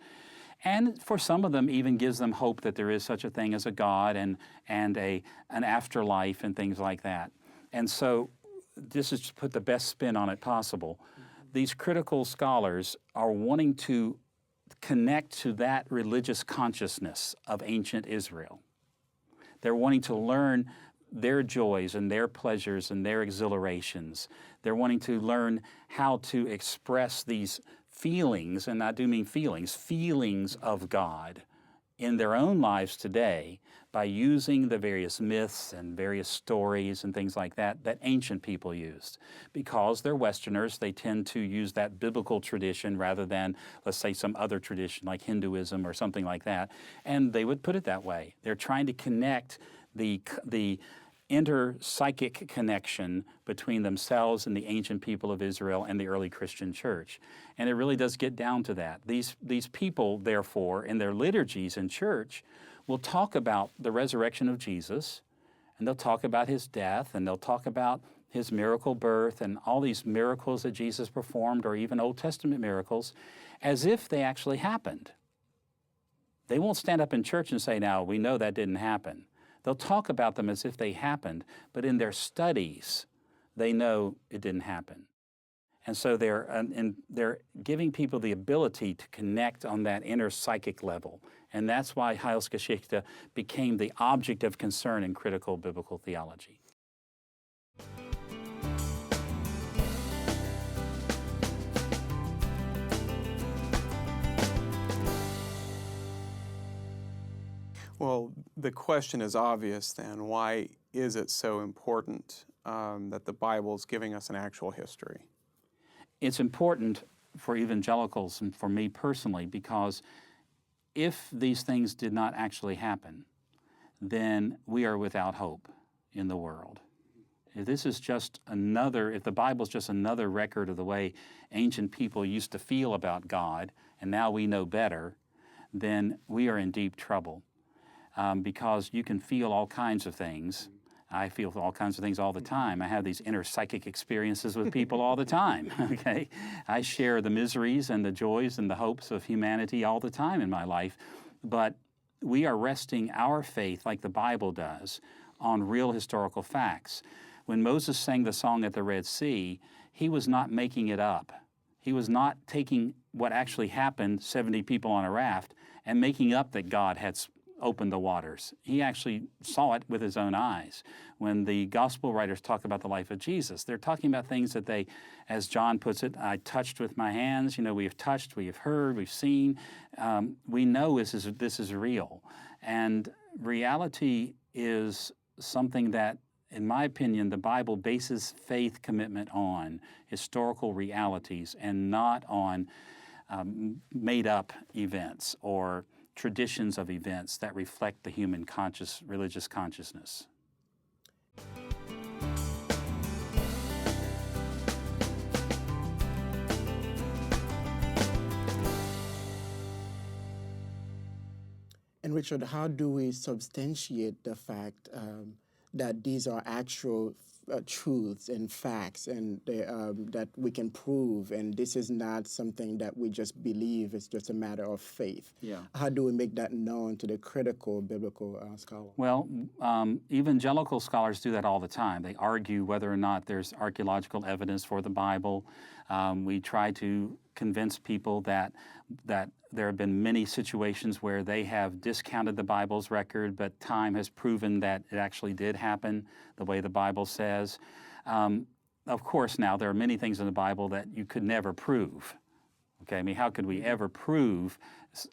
And for some of them, even gives them hope that there is such a thing as a God and an afterlife and things like that. And so this is to put the best spin on it possible. These critical scholars are wanting to connect to that religious consciousness of ancient Israel. They're wanting to learn their joys and their pleasures and their exhilarations. They're wanting to learn how to express these feelings, and I do mean feelings of God in their own lives today by using the various myths and various stories and things like that ancient people used. Because they're Westerners, they tend to use that biblical tradition rather than, let's say, some other tradition like Hinduism or something like that, and they would put it that way. They're trying to connect the inter-psychic connection between themselves and the ancient people of Israel and the early Christian church. And it really does get down to that. These people, therefore, in their liturgies in church, will talk about the resurrection of Jesus, and they'll talk about his death, and they'll talk about his miracle birth and all these miracles that Jesus performed, or even Old Testament miracles, as if they actually happened. They won't stand up in church and say, now, we know that didn't happen. They'll talk about them as if they happened, but in their studies, they know it didn't happen. And so they're giving people the ability to connect on that inner psychic level. And that's why Heilsgeschichte became the object of concern in critical biblical theology. Well, the question is obvious then. Why is it so important that the Bible is giving us an actual history? It's important for evangelicals and for me personally because if these things did not actually happen, then we are without hope in the world. If the Bible is just another record of the way ancient people used to feel about God, and now we know better, then we are in deep trouble. Because you can feel all kinds of things. I feel all kinds of things all the time. I have these inner psychic experiences with people all the time, okay? I share the miseries and the joys and the hopes of humanity all the time in my life, but we are resting our faith, like the Bible does, on real historical facts. When Moses sang the song at the Red Sea, he was not making it up. He was not taking what actually happened, 70 people on a raft, and making up that God had opened the waters. He actually saw it with his own eyes. When the gospel writers talk about the life of Jesus, they're talking about things that they, as John puts it, I touched with my hands. You know, we have touched, we have heard, we've seen. We know this is real. And reality is something that, in my opinion, the Bible bases faith commitment on historical realities and not on made-up events or traditions of events that reflect the human religious consciousness. And Richard, how do we substantiate the fact that these are actual truths and facts, and that we can prove, and this is not something that we just believe, it's just a matter of faith? Yeah. How do we make that known to the critical biblical scholar? Well, evangelical scholars do that all the time. They argue whether or not there's archaeological evidence for the Bible. We try to convince people that there have been many situations where they have discounted the Bible's record, but time has proven that it actually did happen the way the Bible says. Of course, now, there are many things in the Bible that you could never prove. Okay, I mean, how could we ever prove,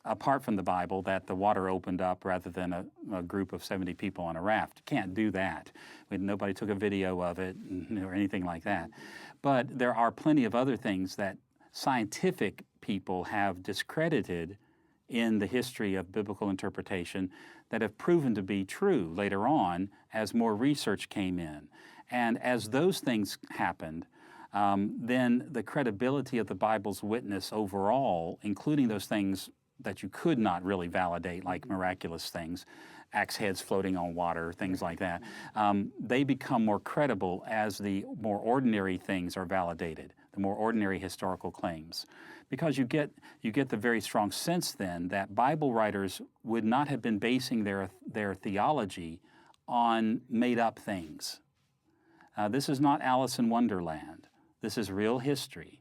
apart from the Bible, that the water opened up rather than a group of 70 people on a raft? You can't do that. Nobody took a video of it or anything like that. But there are plenty of other things that scientific people have discredited in the history of biblical interpretation that have proven to be true later on as more research came in. And as those things happened, then the credibility of the Bible's witness overall, including those things that you could not really validate, like miraculous things, axe heads floating on water, things like that, they become more credible as the more ordinary things are validated, the more ordinary historical claims. Because you get the very strong sense then that Bible writers would not have been basing their theology on made-up things. This is not Alice in Wonderland. This is real history.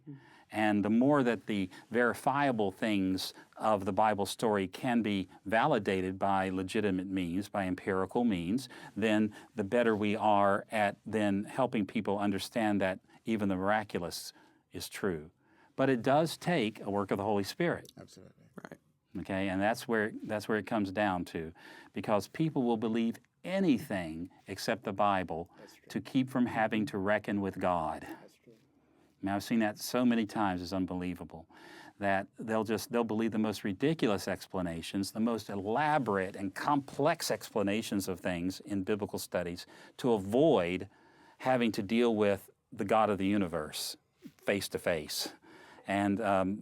And the more that the verifiable things of the Bible story can be validated by legitimate means, by empirical means, then the better we are at then helping people understand that even the miraculous is true. But it does take a work of the Holy Spirit. Absolutely. Right. Okay, and that's where it comes down to, because people will believe anything except the Bible to keep from having to reckon with God. That's true. Now, I've seen that so many times, it's unbelievable, that they'll believe the most ridiculous explanations, the most elaborate and complex explanations of things in biblical studies to avoid having to deal with the God of the universe face to face. And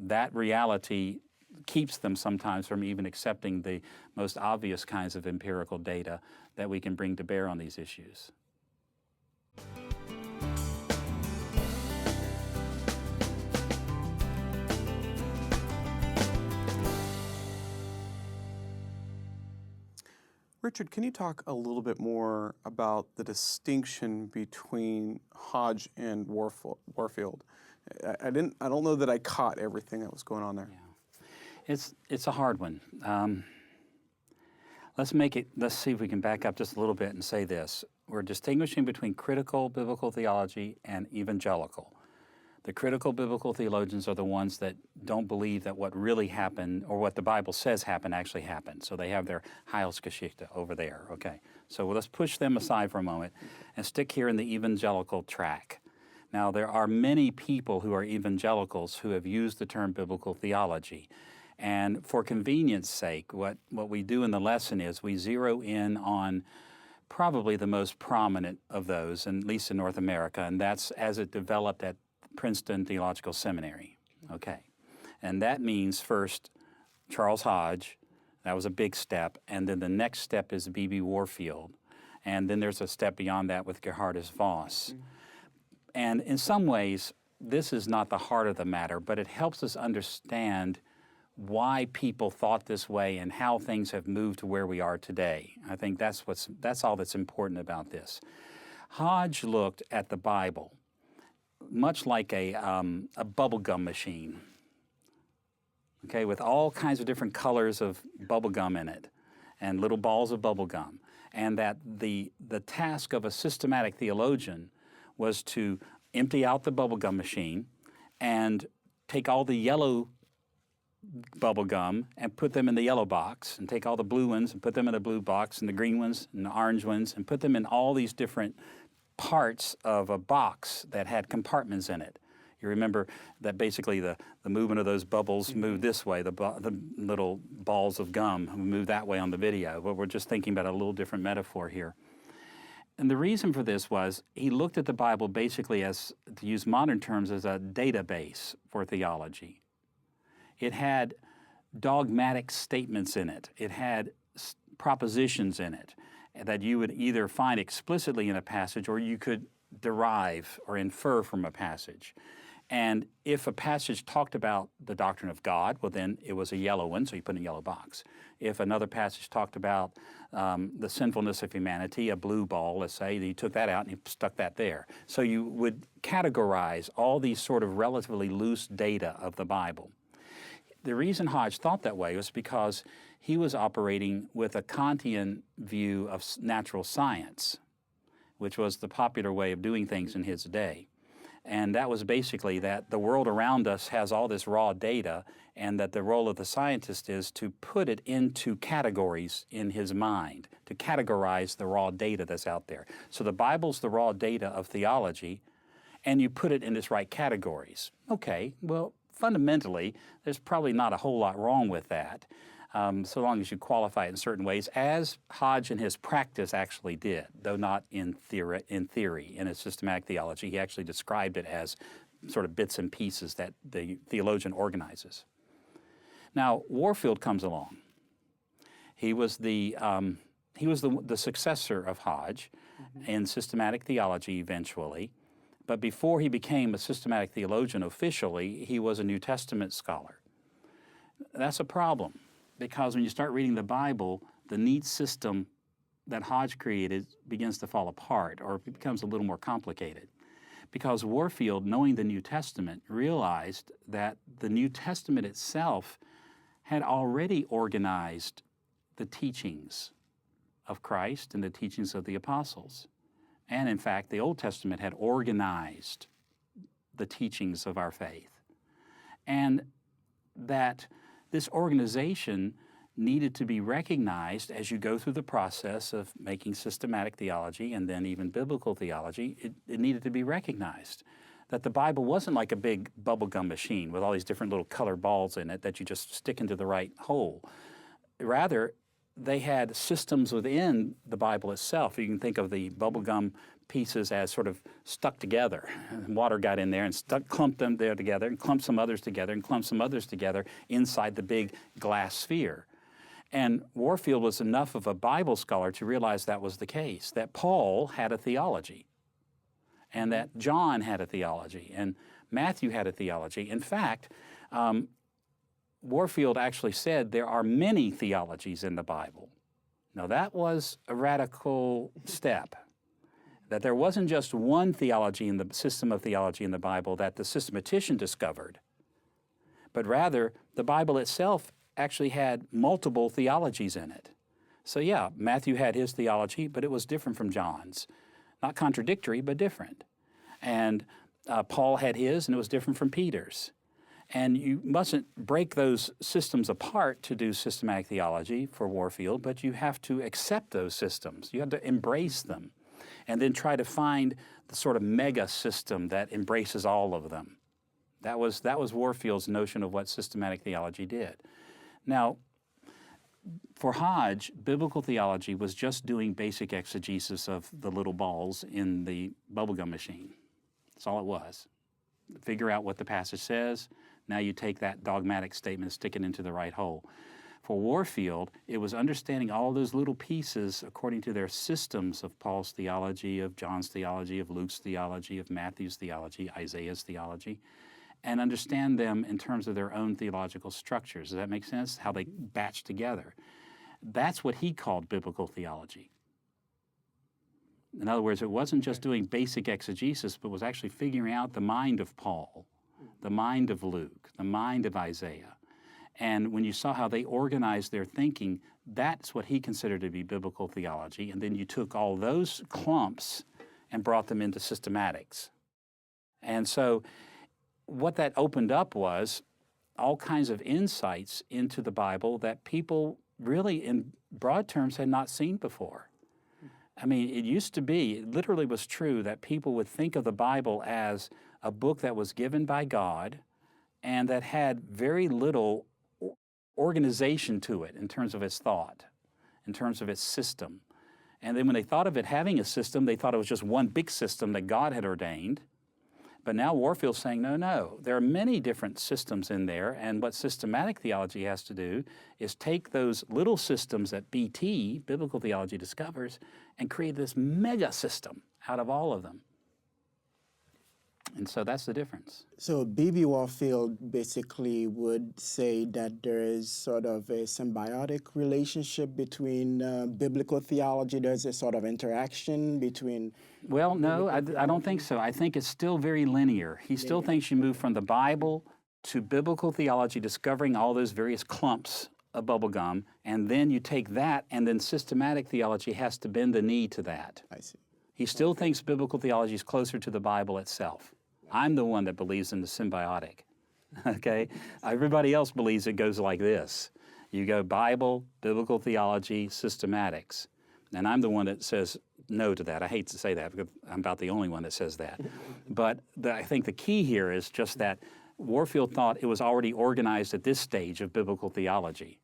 that reality keeps them sometimes from even accepting the most obvious kinds of empirical data that we can bring to bear on these issues. Richard, can you talk a little bit more about the distinction between Hodge and Warfield? I don't know that I caught everything that was going on there. Yeah. It's a hard one. Let's see if we can back up just a little bit and say this. We're distinguishing between critical biblical theology and evangelical. The critical biblical theologians are the ones that don't believe that what really happened or what the Bible says happened actually happened. So they have their Heilsgeschichte over there, okay? So let's push them aside for a moment and stick here in the evangelical track. Now, there are many people who are evangelicals who have used the term biblical theology. And for convenience sake, what we do in the lesson is we zero in on probably the most prominent of those, at least in North America, and that's as it developed at Princeton Theological Seminary. Okay. And that means first Charles Hodge, that was a big step, and then the next step is B.B. Warfield, and then there's a step beyond that with Gerhardus Voss. And in some ways, this is not the heart of the matter, but it helps us understand why people thought this way and how things have moved to where we are today. I think that's all that's important about this. Hodge looked at the Bible much like a bubblegum machine, okay, with all kinds of different colors of bubblegum in it. and little balls of bubble gum, and that the task of a systematic theologian was to empty out the bubble gum machine and take all the yellow bubble gum and put them in the yellow box, and take all the blue ones and put them in the blue box, and the green ones and the orange ones, and put them in all these different parts of a box that had compartments in it. You remember that basically the movement of those bubbles moved this way, the little balls of gum moved that way on the video, but we're just thinking about a little different metaphor here. And the reason for this was he looked at the Bible basically as, to use modern terms, as a database for theology. It had dogmatic statements in it. It had propositions in it that you would either find explicitly in a passage or you could derive or infer from a passage. And if a passage talked about the doctrine of God, well, then it was a yellow one, so you put it in a yellow box. If another passage talked about the sinfulness of humanity, a blue ball, let's say, you took that out and you stuck that there. So you would categorize all these sort of relatively loose data of the Bible. The reason Hodge thought that way was because he was operating with a Kantian view of natural science, which was the popular way of doing things in his day. And that was basically that the world around us has all this raw data, and that the role of the scientist is to put it into categories in his mind, to categorize the raw data that's out there. So the Bible's the raw data of theology, and you put it in its right categories. Okay, well, fundamentally, there's probably not a whole lot wrong with that, so long as you qualify it in certain ways, as Hodge in his practice actually did, though not in theory. In his systematic theology, he actually described it as sort of bits and pieces that the theologian organizes. Now, Warfield comes along. He was the successor of Hodge in systematic theology eventually, but before he became a systematic theologian officially, he was a New Testament scholar. That's a problem, because when you start reading the Bible, the neat system that Hodge created begins to fall apart, or it becomes a little more complicated. Because Warfield, knowing the New Testament, realized that the New Testament itself had already organized the teachings of Christ and the teachings of the apostles. And in fact, the Old Testament had organized the teachings of our faith. And that this organization needed to be recognized as you go through the process of making systematic theology and then even biblical theology. It needed to be recognized that the Bible wasn't like a big bubblegum machine with all these different little colored balls in it that you just stick into the right hole. Rather, they had systems within the Bible itself. You can think of the bubblegum pieces as sort of stuck together. Water got in there and clumped them there together, and clumped some others together, and clumped some others together inside the big glass sphere. And Warfield was enough of a Bible scholar to realize that was the case, that Paul had a theology, and that John had a theology, and Matthew had a theology. In fact, Warfield actually said there are many theologies in the Bible. Now that was a radical step, that there wasn't just one theology in the system of theology in the Bible that the systematician discovered, but rather the Bible itself actually had multiple theologies in it. So yeah, Matthew had his theology, but it was different from John's. Not contradictory, but different. And Paul had his, and it was different from Peter's. And you mustn't break those systems apart to do systematic theology for Warfield, but you have to accept those systems. You have to embrace them, and then try to find the sort of mega system that embraces all of them. That was Warfield's notion of what systematic theology did. Now, for Hodge, biblical theology was just doing basic exegesis of the little balls in the bubblegum machine. That's all it was. Figure out what the passage says. Now you take that dogmatic statement and stick it into the right hole. For Warfield, it was understanding all those little pieces according to their systems of Paul's theology, of John's theology, of Luke's theology, of Matthew's theology, Isaiah's theology, and understand them in terms of their own theological structures. Does that make sense? How they batch together. That's what he called biblical theology. In other words, it wasn't just doing basic exegesis, but was actually figuring out the mind of Paul, the mind of Luke, the mind of Isaiah, And when you saw how they organized their thinking, that's what he considered to be biblical theology. And then you took all those clumps and brought them into systematics. And so what that opened up was all kinds of insights into the Bible that people really, in broad terms, had not seen before. I mean, it used to be, it literally was true that people would think of the Bible as a book that was given by God and that had very little organization to it in terms of its thought, in terms of its system. And then when they thought of it having a system, they thought it was just one big system that God had ordained. But now Warfield's saying, no, there are many different systems in there, and what systematic theology has to do is take those little systems that BT, biblical theology, discovers and create this mega system out of all of them. And so that's the difference. So B.B. Warfield basically would say that there is sort of a symbiotic relationship between biblical theology. There's a sort of interaction between... Well, no, I don't think so. I think it's still very linear. He still thinks you move from the Bible to biblical theology, discovering all those various clumps of bubblegum, and then you take that, and then systematic theology has to bend the knee to that. I see. He still thinks biblical theology is closer to the Bible itself. I'm the one that believes in the symbiotic, okay? Everybody else believes it goes like this. You go Bible, biblical theology, systematics. And I'm the one that says no to that. I hate to say that because I'm about the only one that says that. But I think the key here is just that Warfield thought it was already organized at this stage of biblical theology.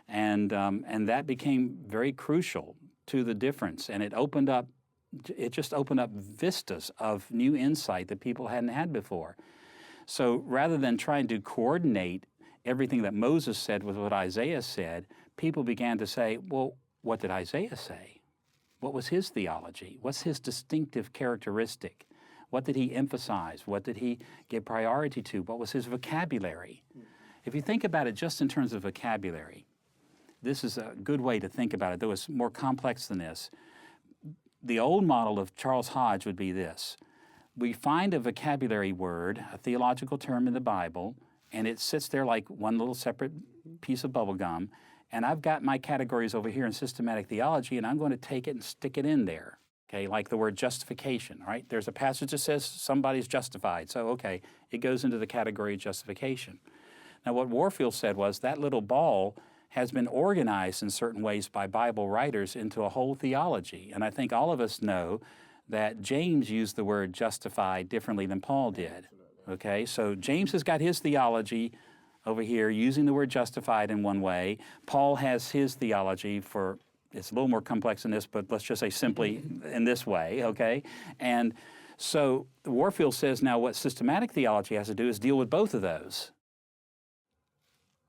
And that became very crucial to the difference. And it just opened up vistas of new insight that people hadn't had before. So rather than trying to coordinate everything that Moses said with what Isaiah said, people began to say, well, what did Isaiah say? What was his theology? What's his distinctive characteristic? What did he emphasize? What did he give priority to? What was his vocabulary? If you think about it just in terms of vocabulary, this is a good way to think about it, though it's more complex than this. The old model of Charles Hodge would be this. We find a vocabulary word, a theological term in the Bible, and it sits there like one little separate piece of bubble gum, and I've got my categories over here in systematic theology, and I'm going to take it and stick it in there, okay, like the word justification, right? There's a passage that says somebody's justified, so okay, it goes into the category of justification. Now what Warfield said was that little ball has been organized in certain ways by Bible writers into a whole theology. And I think all of us know that James used the word justified differently than Paul did. Okay, so James has got his theology over here using the word justified in one way. Paul has his theology for, it's a little more complex than this, but let's just say simply in this way, okay? And so Warfield says now what systematic theology has to do is deal with both of those.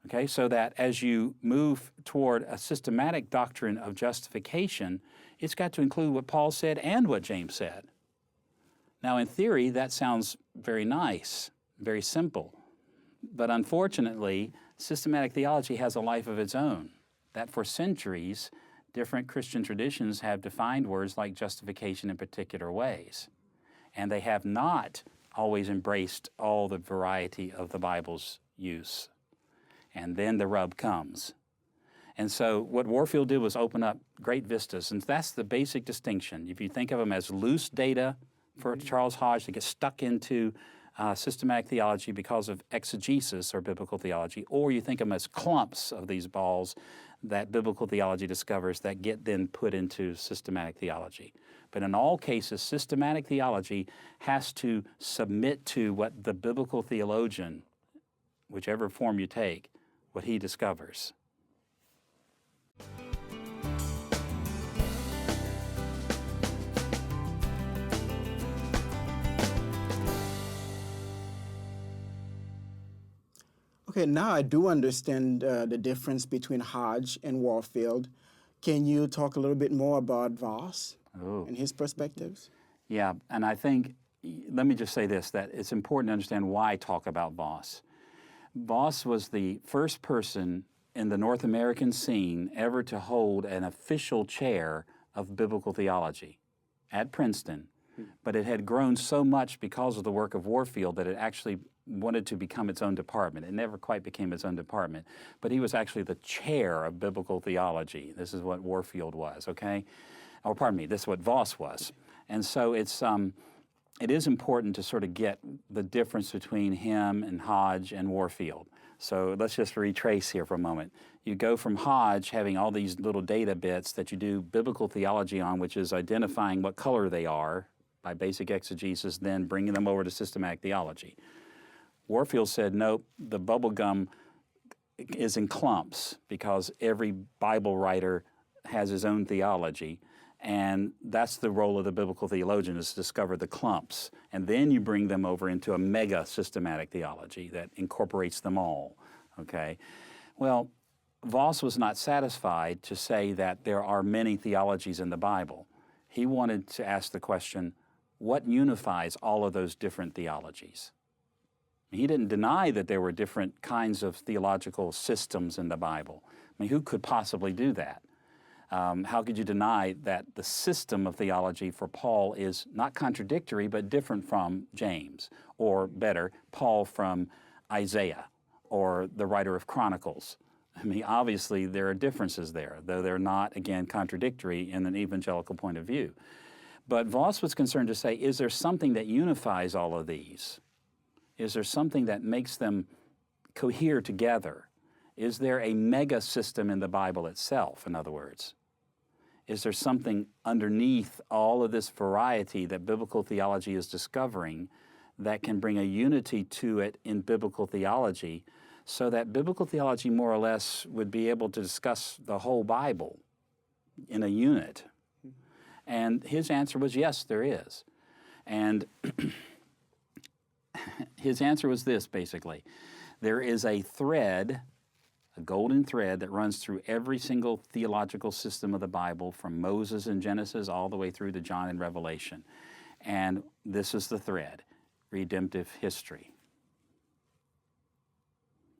Okay, so that as you move toward a systematic doctrine of justification, it's got to include what Paul said and what James said. Now, in theory, that sounds very nice, very simple. But unfortunately, systematic theology has a life of its own, that for centuries, different Christian traditions have defined words like justification in particular ways. And they have not always embraced all the variety of the Bible's use. And then the rub comes. And so what Warfield did was open up great vistas, and that's the basic distinction. If you think of them as loose data for Charles Hodge that gets stuck into systematic theology because of exegesis or biblical theology, or you think of them as clumps of these balls that biblical theology discovers that get then put into systematic theology. But in all cases, systematic theology has to submit to what the biblical theologian, whichever form you take, what he discovers. Okay, now I do understand the difference between Hodge and Warfield. Can you talk a little bit more about Voss and his perspectives? Yeah, and I think, let me just say this, that it's important to understand why I talk about Voss. Voss was the first person in the North American scene ever to hold an official chair of biblical theology at Princeton. But it had grown so much because of the work of Warfield that it actually wanted to become its own department. It never quite became its own department, but he was actually the chair of biblical theology. This is what Warfield was, okay? Oh, pardon me, this is what Voss was. And so it is important to sort of get the difference between him and Hodge and Warfield. So let's just retrace here for a moment. You go from Hodge having all these little data bits that you do biblical theology on, which is identifying what color they are by basic exegesis, then bringing them over to systematic theology. Warfield said, nope, the bubble gum is in clumps because every Bible writer has his own theology. And that's the role of the biblical theologian, is to discover the clumps. And then you bring them over into a mega systematic theology that incorporates them all, okay? Well, Voss was not satisfied to say that there are many theologies in the Bible. He wanted to ask the question, what unifies all of those different theologies? He didn't deny that there were different kinds of theological systems in the Bible. I mean, who could possibly do that? How could you deny that the system of theology for Paul is not contradictory, but different from James, or better, Paul from Isaiah, or the writer of Chronicles? I mean, obviously there are differences there, though they're not, again, contradictory in an evangelical point of view. But Voss was concerned to say, is there something that unifies all of these? Is there something that makes them cohere together? Is there a mega system in the Bible itself, in other words? Is there something underneath all of this variety that biblical theology is discovering that can bring a unity to it in biblical theology, so that biblical theology more or less would be able to discuss the whole Bible in a unit? And his answer was, yes, there is. And his answer was this, basically. There is a thread, a golden thread, that runs through every single theological system of the Bible, from Moses in Genesis all the way through to John in Revelation. And this is the thread: redemptive history.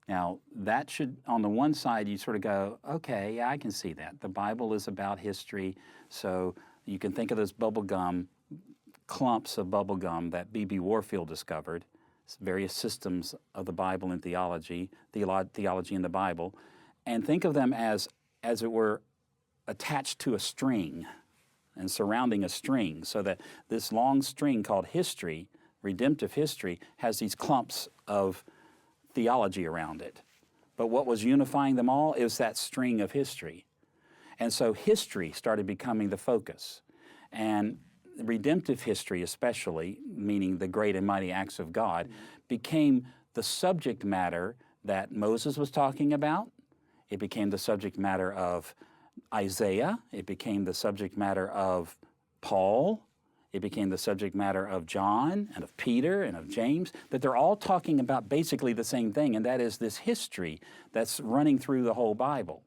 Now, that should, on the one side, you sort of go, okay, yeah, I can see that. The Bible is about history, so you can think of those bubblegum, clumps of bubblegum that B.B. Warfield discovered, various systems of the Bible and theology in the Bible, and think of them as it were, attached to a string and surrounding a string, so that this long string called history, redemptive history, has these clumps of theology around it. But what was unifying them all is that string of history. And so history started becoming the focus. And redemptive history especially, meaning the great and mighty acts of God, became the subject matter that Moses was talking about. It became the subject matter of Isaiah. It became the subject matter of Paul. It became the subject matter of John and of Peter and of James, that they're all talking about basically the same thing, and that is this history that's running through the whole Bible.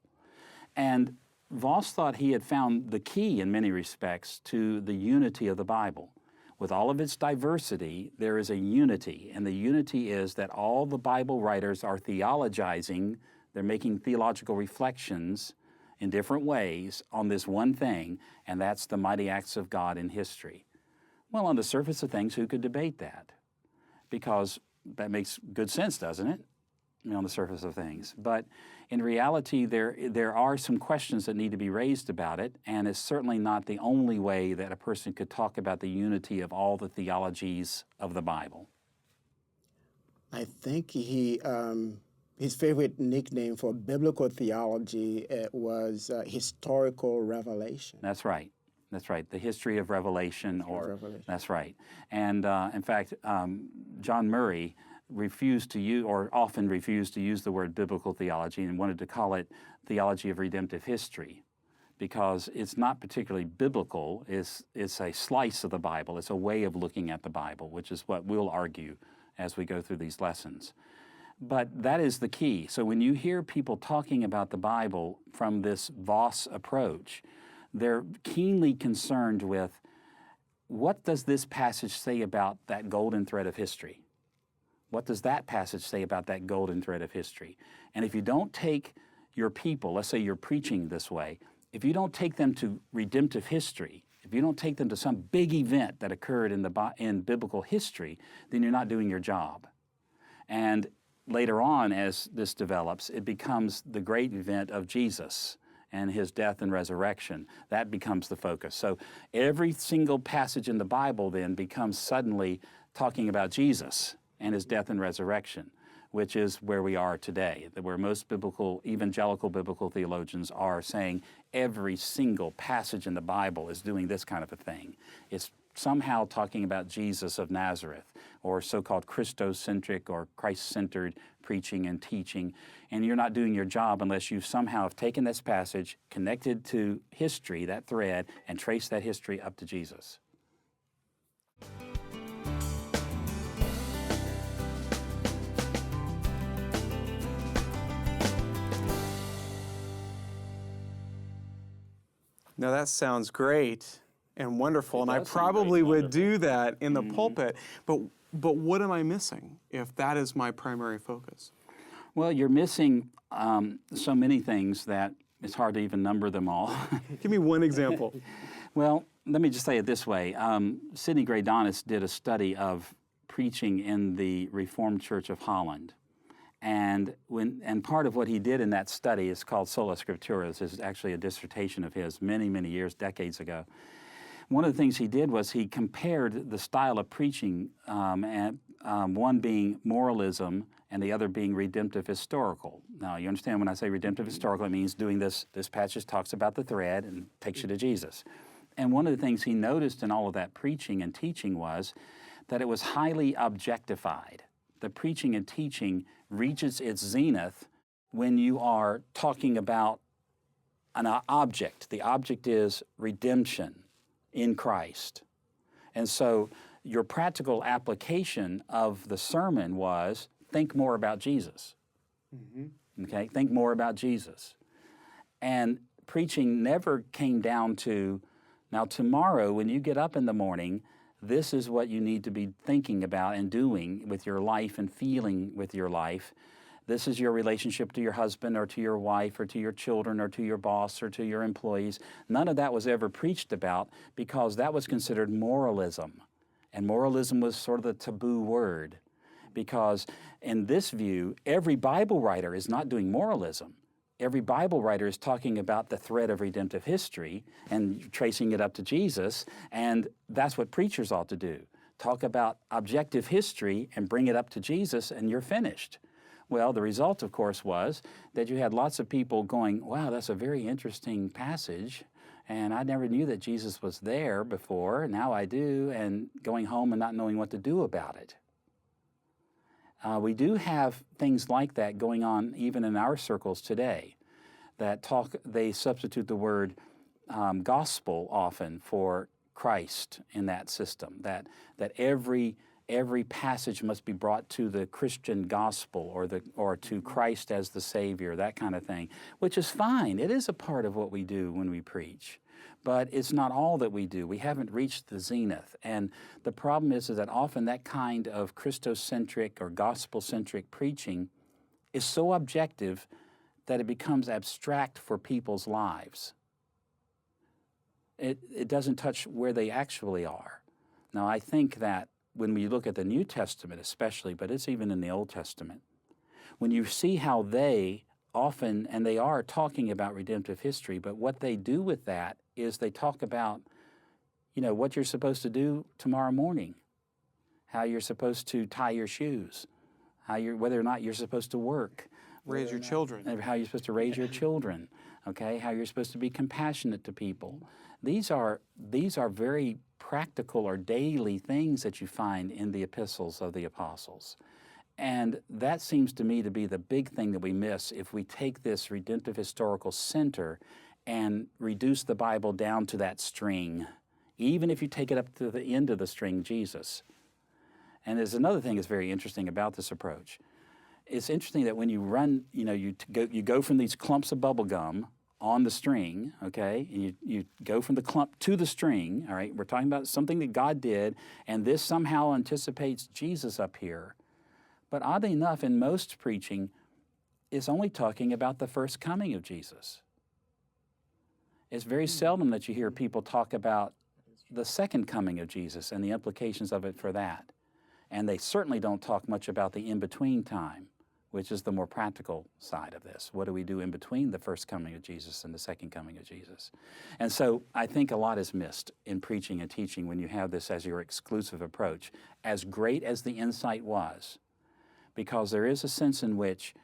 And Voss thought he had found the key in many respects to the unity of the Bible. With all of its diversity, there is a unity, and the unity is that all the Bible writers are theologizing, they're making theological reflections in different ways on this one thing, and that's the mighty acts of God in history. Well, on the surface of things, who could debate that? Because that makes good sense, doesn't it? I mean, on the surface of things. But in reality, there are some questions that need to be raised about it, and it's certainly not the only way that a person could talk about the unity of all the theologies of the Bible. I think his favorite nickname for biblical theology was historical revelation. That's right. That's right. The history of Revelation, that's right. And in fact, John Murray refused to use, or often refused to use, the word biblical theology and wanted to call it theology of redemptive history, because it's not particularly biblical. It's a slice of the Bible. It's a way of looking at the Bible, which is what we'll argue as we go through these lessons. But that is the key. So when you hear people talking about the Bible from this Voss approach, they're keenly concerned with, what does this passage say about that golden thread of history? What does that passage say about that golden thread of history? And if you don't take your people, let's say you're preaching this way, if you don't take them to redemptive history, if you don't take them to some big event that occurred in biblical history, then you're not doing your job. And later on, as this develops, it becomes the great event of Jesus and his death and resurrection. That becomes the focus. So every single passage in the Bible then becomes suddenly talking about Jesus and his death and resurrection, which is where we are today, where most evangelical biblical theologians are saying every single passage in the Bible is doing this kind of a thing. It's somehow talking about Jesus of Nazareth, or so-called Christocentric or Christ-centered preaching and teaching, and you're not doing your job unless you somehow have taken this passage, connected to history, that thread, and traced that history up to Jesus. Now that sounds great and wonderful, and I does sound probably great and would do that in the pulpit, but what am I missing if that is my primary focus? Well, you're missing so many things that it's hard to even number them all. Give me one example. Well, let me just say it this way. Sidney Gray-Donis did a study of preaching in the Reformed Church of Holland. And part of what he did in that study is called Sola Scriptura. This is actually a dissertation of his many, many years, decades ago. One of the things he did was he compared the style of preaching, one being moralism and the other being redemptive historical. Now, you understand when I say redemptive historical, it means doing this passage talks about the thread and takes you to Jesus. And one of the things he noticed in all of that preaching and teaching was that it was highly objectified. The preaching and teaching reaches its zenith when you are talking about an object. The object is redemption in Christ. And so your practical application of the sermon was think more about Jesus. Okay, think more about Jesus. And preaching never came down to, now tomorrow when you get up in the morning, this is what you need to be thinking about and doing with your life and feeling with your life. This is your relationship to your husband or to your wife or to your children or to your boss or to your employees. None of that was ever preached about because that was considered moralism. And moralism was sort of the taboo word because in this view, every Bible writer is not doing moralism. Every Bible writer is talking about the thread of redemptive history and tracing it up to Jesus, and that's what preachers ought to do. Talk about objective history and bring it up to Jesus, and you're finished. Well, the result, of course, was that you had lots of people going, wow, that's a very interesting passage, and I never knew that Jesus was there before, now I do, and going home and not knowing what to do about it. We do have things like that going on even in our circles today they substitute the word gospel often for Christ in that system, that every passage must be brought to the Christian gospel or to Christ as the Savior, that kind of thing, which is fine. It is a part of what we do when we preach. But it's not all that we do. We haven't reached the zenith. And the problem is that often that kind of Christocentric or gospel-centric preaching is so objective that it becomes abstract for people's lives. It doesn't touch where they actually are. Now, I think that when we look at the New Testament especially, but it's even in the Old Testament, when you see how they often, and they are talking about redemptive history, but what they do with that is they talk about, what you're supposed to do tomorrow morning, how you're supposed to tie your shoes, whether or not you're supposed to work, Raise your children. how you're supposed to raise your children, okay? How you're supposed to be compassionate to people. These are very practical or daily things that you find in the epistles of the apostles. And that seems to me to be the big thing that we miss if we take this redemptive historical center and reduce the Bible down to that string, even if you take it up to the end of the string, Jesus. And there's another thing that's very interesting about this approach. It's interesting that when you run, you go from these clumps of bubble gum on the string, okay, and you go from the clump to the string, all right, we're talking about something that God did, and this somehow anticipates Jesus up here. But oddly enough, in most preaching, it's only talking about the first coming of Jesus. It's very seldom that you hear people talk about the second coming of Jesus and the implications of it for that. And they certainly don't talk much about the in-between time, which is the more practical side of this. What do we do in between the first coming of Jesus and the second coming of Jesus? And so I think a lot is missed in preaching and teaching when you have this as your exclusive approach, as great as the insight was, because there is a sense in which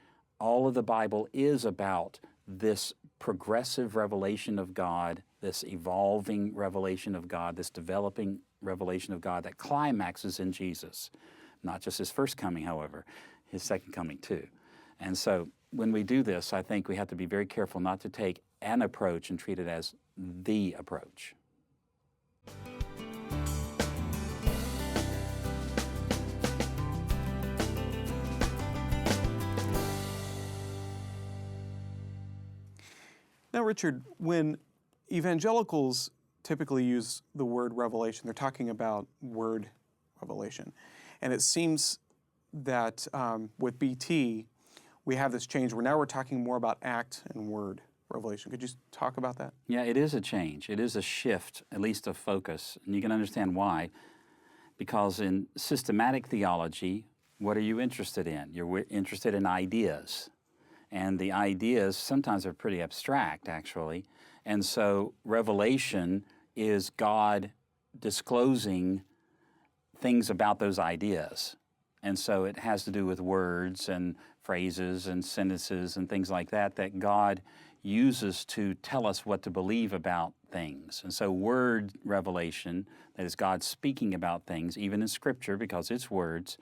all of the Bible is about this progressive revelation of God, this evolving revelation of God, this developing revelation of God that climaxes in Jesus. Not just his first coming, however, his second coming too. And so when we do this, I think we have to be very careful not to take an approach and treat it as the approach. Now, Richard, when evangelicals typically use the word revelation, they're talking about word revelation. And it seems that with BT, we have this change where now we're talking more about act and word revelation. Could you talk about that? Yeah, it is a change. It is a shift, at least of focus. And you can understand why. Because in systematic theology, what are you interested in? You're interested in ideas. And the ideas sometimes are pretty abstract, actually. And so revelation is God disclosing things about those ideas. And so it has to do with words and phrases and sentences and things like that that God uses to tell us what to believe about things. And so word revelation, that is God speaking about things, even in Scripture, because it's words,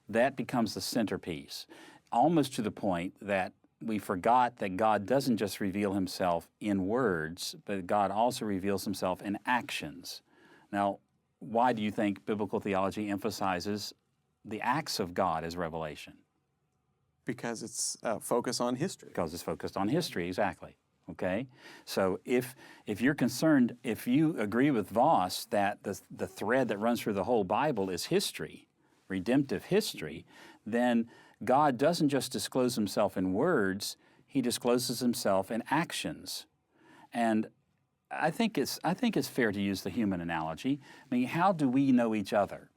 that becomes the centerpiece, almost to the point that we forgot that God doesn't just reveal himself in words, but God also reveals himself in actions. Now, why do you think biblical theology emphasizes the acts of God as revelation? Because it's focused on history. Because it's focused on history, exactly. Okay? So if you're concerned, if you agree with Voss that the thread that runs through the whole Bible is history, redemptive history, then God doesn't just disclose himself in words, he discloses himself in actions. And I think it's fair to use the human analogy. I mean, how do we know each other?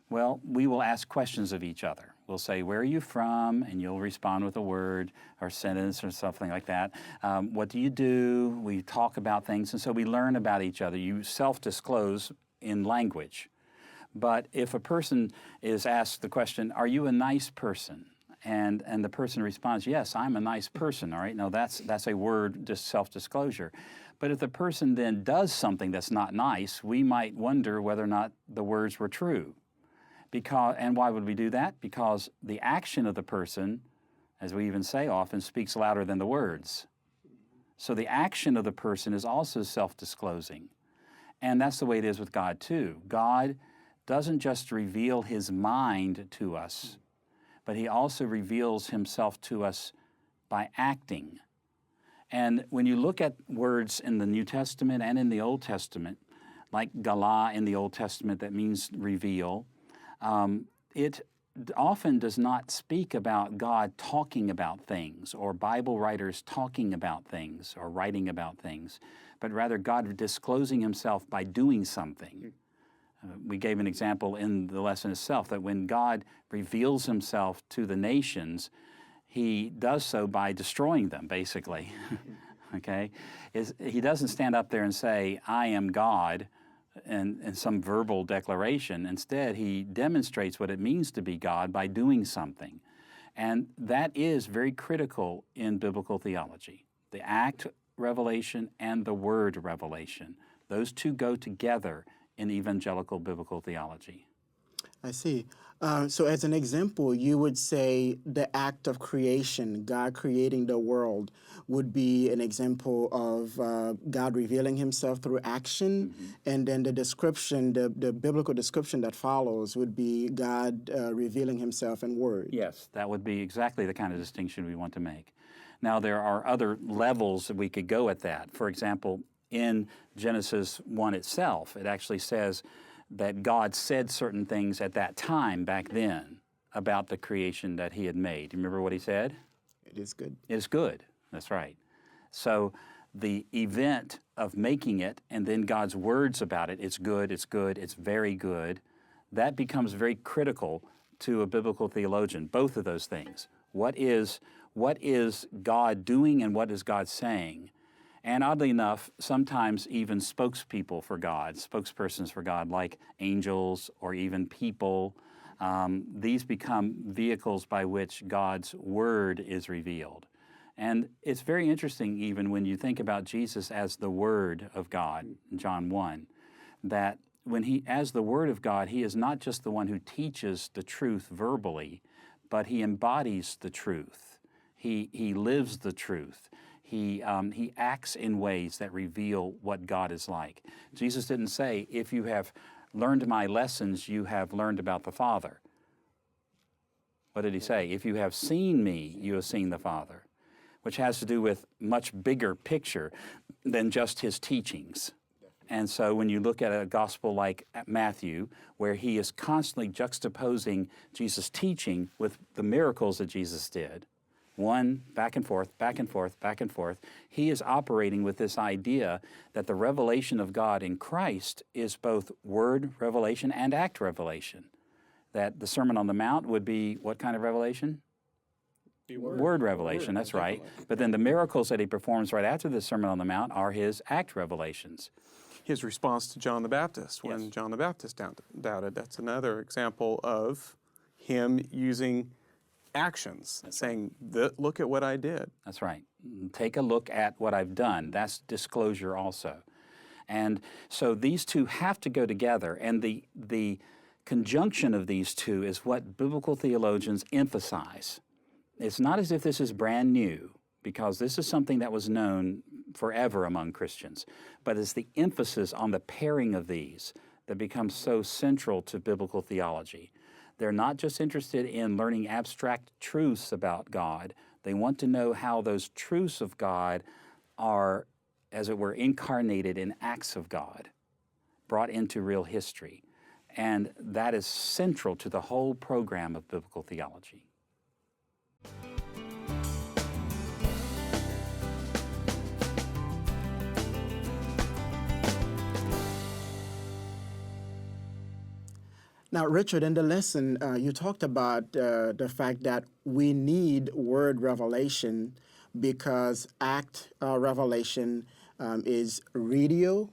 Well, we will ask questions of each other. We'll say, where are you from? And you'll respond with a word or sentence or something like that. What do you do? We talk about things, and so we learn about each other. You self-disclose in language. But if a person is asked the question, are you a nice person? And the person responds, yes, I'm a nice person, all right? No, that's a word, just self-disclosure. But if the person then does something that's not nice, we might wonder whether or not the words were true. And why would we do that? Because the action of the person, as we even say often, speaks louder than the words. So the action of the person is also self-disclosing. And that's the way it is with God too. God doesn't just reveal his mind to us, but he also reveals himself to us by acting. And when you look at words in the New Testament and in the Old Testament, like galah in the Old Testament, that means reveal, it often does not speak about God talking about things or Bible writers talking about things or writing about things, but rather God disclosing himself by doing something. We gave an example in the lesson itself that when God reveals himself to the nations, he does so by destroying them, basically. Okay? He doesn't stand up there and say, I am God, and some verbal declaration. Instead, he demonstrates what it means to be God by doing something. And that is very critical in biblical theology. The act revelation and the word revelation. Those two go together in evangelical biblical theology. I see. So as an example, you would say the act of creation, God creating the world, would be an example of God revealing himself through action, mm-hmm. And then the description, the biblical description that follows would be God revealing himself in word. Yes, that would be exactly the kind of distinction we want to make. Now, there are other levels that we could go at that. For example, in Genesis 1 itself, it actually says that God said certain things at that time back then about the creation that he had made. Do you remember what he said? It is good. It is good. That's right. So the event of making it and then God's words about it, it's good, it's good, it's very good, that becomes very critical to a biblical theologian, both of those things. What is God doing and what is God saying? And oddly enough, sometimes even spokespeople for God, spokespersons for God, like angels or even people, these become vehicles by which God's word is revealed. And it's very interesting even when you think about Jesus as the Word of God, in John 1, that when he, as the Word of God, he is not just the one who teaches the truth verbally, but he embodies the truth. He lives the truth. He acts in ways that reveal what God is like. Jesus didn't say, if you have learned my lessons, you have learned about the Father. What did he say? If you have seen me, you have seen the Father, which has to do with much bigger picture than just his teachings. And so when you look at a gospel like Matthew, where he is constantly juxtaposing Jesus' teaching with the miracles that Jesus did, one, back and forth, back and forth, back and forth, he is operating with this idea that the revelation of God in Christ is both word revelation and act revelation. That the Sermon on the Mount would be what kind of revelation? Word revelation, that's right. But then the miracles that he performs right after the Sermon on the Mount are his act revelations. His response to John the Baptist when John the Baptist doubted. That's another example of him using actions, saying, look at what I did. That's right. Take a look at what I've done. That's disclosure also. And so these two have to go together, and the conjunction of these two is what biblical theologians emphasize. It's not as if this is brand new, because this is something that was known forever among Christians, but it's the emphasis on the pairing of these that becomes so central to biblical theology. They're not just interested in learning abstract truths about God. They want to know how those truths of God are, as it were, incarnated in acts of God, brought into real history. And that is central to the whole program of biblical theology. Now, Richard, in the lesson, you talked about the fact that we need word revelation because act revelation is radial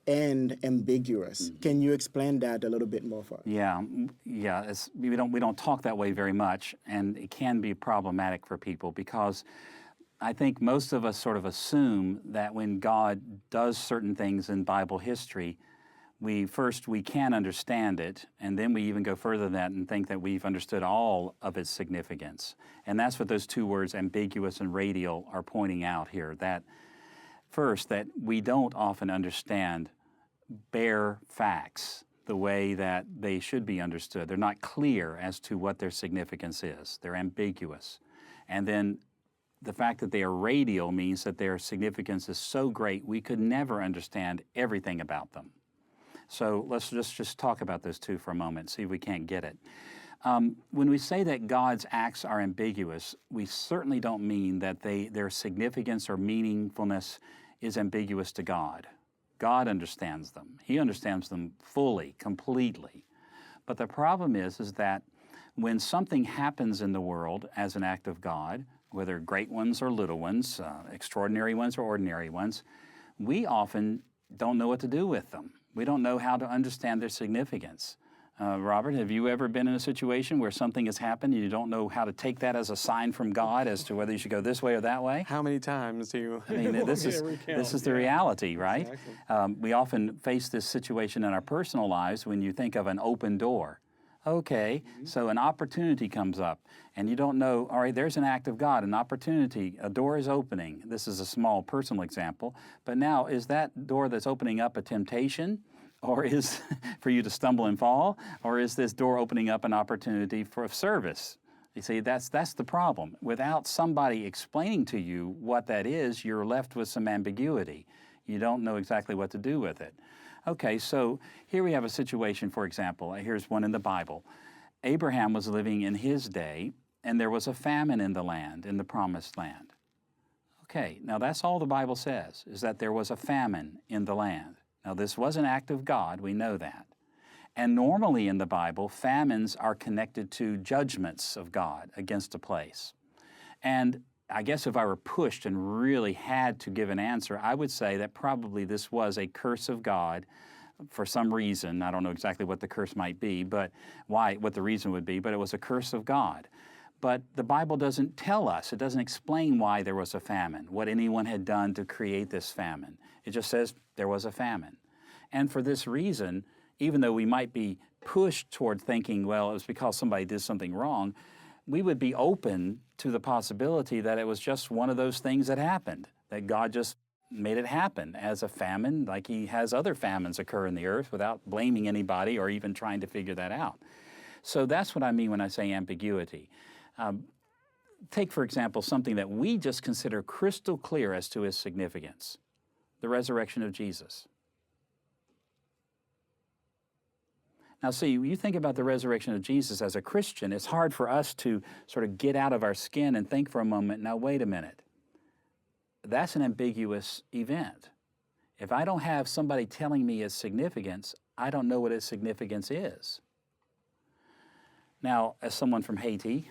and ambiguous. Can you explain that a little bit more for us? Yeah. We don't talk that way very much, and it can be problematic for people because I think most of us sort of assume that when God does certain things in Bible history, we can understand it, and then we even go further than that and think that we've understood all of its significance. And that's what those two words, ambiguous and radial, are pointing out here. That first, that we don't often understand bare facts the way that they should be understood. They're not clear as to what their significance is. They're ambiguous. And then the fact that they are radial means that their significance is so great we could never understand everything about them. So let's just talk about those two for a moment, see if we can't get it. When we say that God's acts are ambiguous, we certainly don't mean that their significance or meaningfulness is ambiguous to God. God understands them. He understands them fully, completely. But the problem is that when something happens in the world as an act of God, whether great ones or little ones, extraordinary ones or ordinary ones, we often don't know what to do with them. We don't know how to understand their significance. Robert, have you ever been in a situation where something has happened and you don't know how to take that as a sign from God as to whether you should go this way or that way? How many times do you? I mean, this is the reality, right? Exactly. We often face this situation in our personal lives when you think of an open door. Okay, so an opportunity comes up, and you don't know, all right, there's an act of God, an opportunity, a door is opening. This is a small personal example, but now is that door that's opening up a temptation, or is for you to stumble and fall, or is this door opening up an opportunity for service? You see, that's the problem. Without somebody explaining to you what that is, you're left with some ambiguity. You don't know exactly what to do with it. Okay, so here we have a situation, for example, here's one in the Bible. Abraham was living in his day, and there was a famine in the land, in the promised land. Okay, now that's all the Bible says, is that there was a famine in the land. Now this was an act of God, we know that. And normally in the Bible, famines are connected to judgments of God against a place. And I guess if I were pushed and really had to give an answer, I would say that probably this was a curse of God for some reason. I don't know exactly what the curse might be, but what the reason would be, but it was a curse of God. But the Bible doesn't tell us, it doesn't explain why there was a famine, what anyone had done to create this famine. It just says there was a famine. And for this reason, even though we might be pushed toward thinking, well, it was because somebody did something wrong, we would be open to the possibility that it was just one of those things that happened, that God just made it happen as a famine, like He has other famines occur in the earth without blaming anybody or even trying to figure that out. So that's what I mean when I say ambiguity. Take, for example, something that we just consider crystal clear as to its significance, the resurrection of Jesus. Now, see, you think about the resurrection of Jesus as a Christian, it's hard for us to sort of get out of our skin and think for a moment, now, wait a minute. That's an ambiguous event. If I don't have somebody telling me its significance, I don't know what its significance is. Now, as someone from Haiti,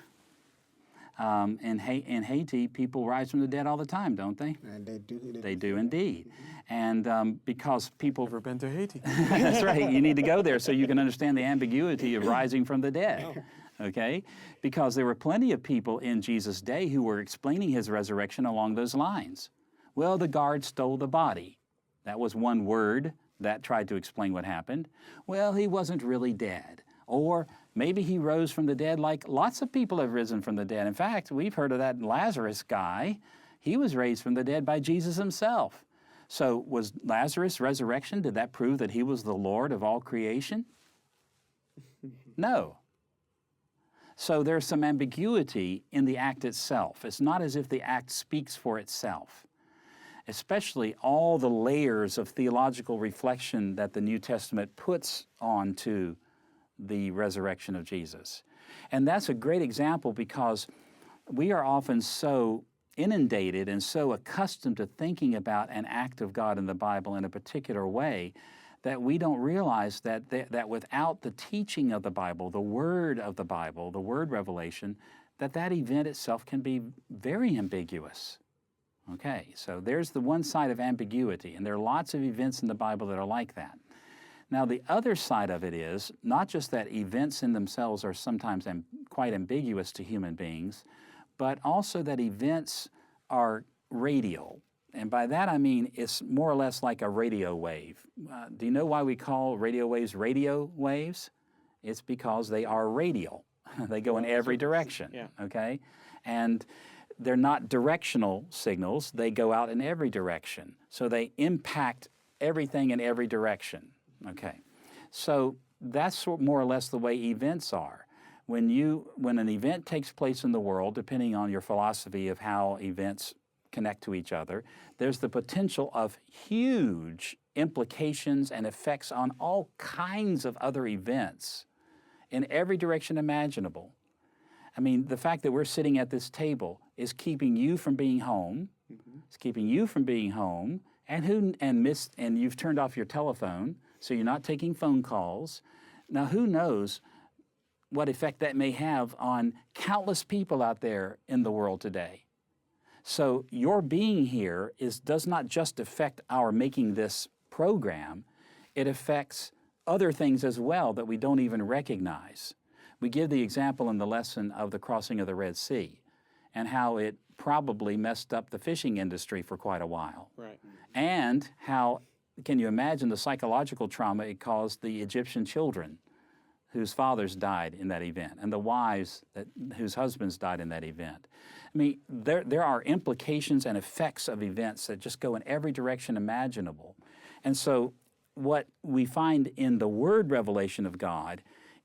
in Haiti, people rise from the dead all the time, don't they? And they do. They do indeed. And because people... Never been to Haiti. That's right. You need to go there so you can understand the ambiguity of rising from the dead. Okay? Because there were plenty of people in Jesus' day who were explaining His resurrection along those lines. Well, the guard stole the body. That was one word that tried to explain what happened. Well, He wasn't really dead. Or maybe He rose from the dead like lots of people have risen from the dead. In fact, we've heard of that Lazarus guy. He was raised from the dead by Jesus Himself. So was Lazarus' resurrection, did that prove that he was the Lord of all creation? No. So there's some ambiguity in the act itself. It's not as if the act speaks for itself, especially all the layers of theological reflection that the New Testament puts onto the resurrection of Jesus. And that's a great example because we are often so inundated and so accustomed to thinking about an act of God in the Bible in a particular way that we don't realize that without the teaching of the Bible, the word of the Bible, the word revelation, that event itself can be very ambiguous. Okay, so there's the one side of ambiguity, and there are lots of events in the Bible that are like that. Now, the other side of it is not just that events in themselves are sometimes quite ambiguous to human beings, but also that events are radial. And by that I mean it's more or less like a radio wave. Do you know why we call radio waves? It's because they are radial. They go in every direction, okay? And they're not directional signals. They go out in every direction. So they impact everything in every direction, okay? So that's more or less the way events are. When an event takes place in the world, depending on your philosophy of how events connect to each other, there's the potential of huge implications and effects on all kinds of other events in every direction imaginable. I mean, the fact that we're sitting at this table is keeping you from being home. It's keeping you from being home, and you've turned off your telephone, so you're not taking phone calls. Now, who knows what effect that may have on countless people out there in the world today. So your being here does not just affect our making this program, it affects other things as well that we don't even recognize. We give the example in the lesson of the crossing of the Red Sea and how it probably messed up the fishing industry for quite a while. Right. And how, can you imagine the psychological trauma it caused the Egyptian children whose fathers died in that event, and the wives whose husbands died in that event. I mean, there are implications and effects of events that just go in every direction imaginable. And so what we find in the word revelation of God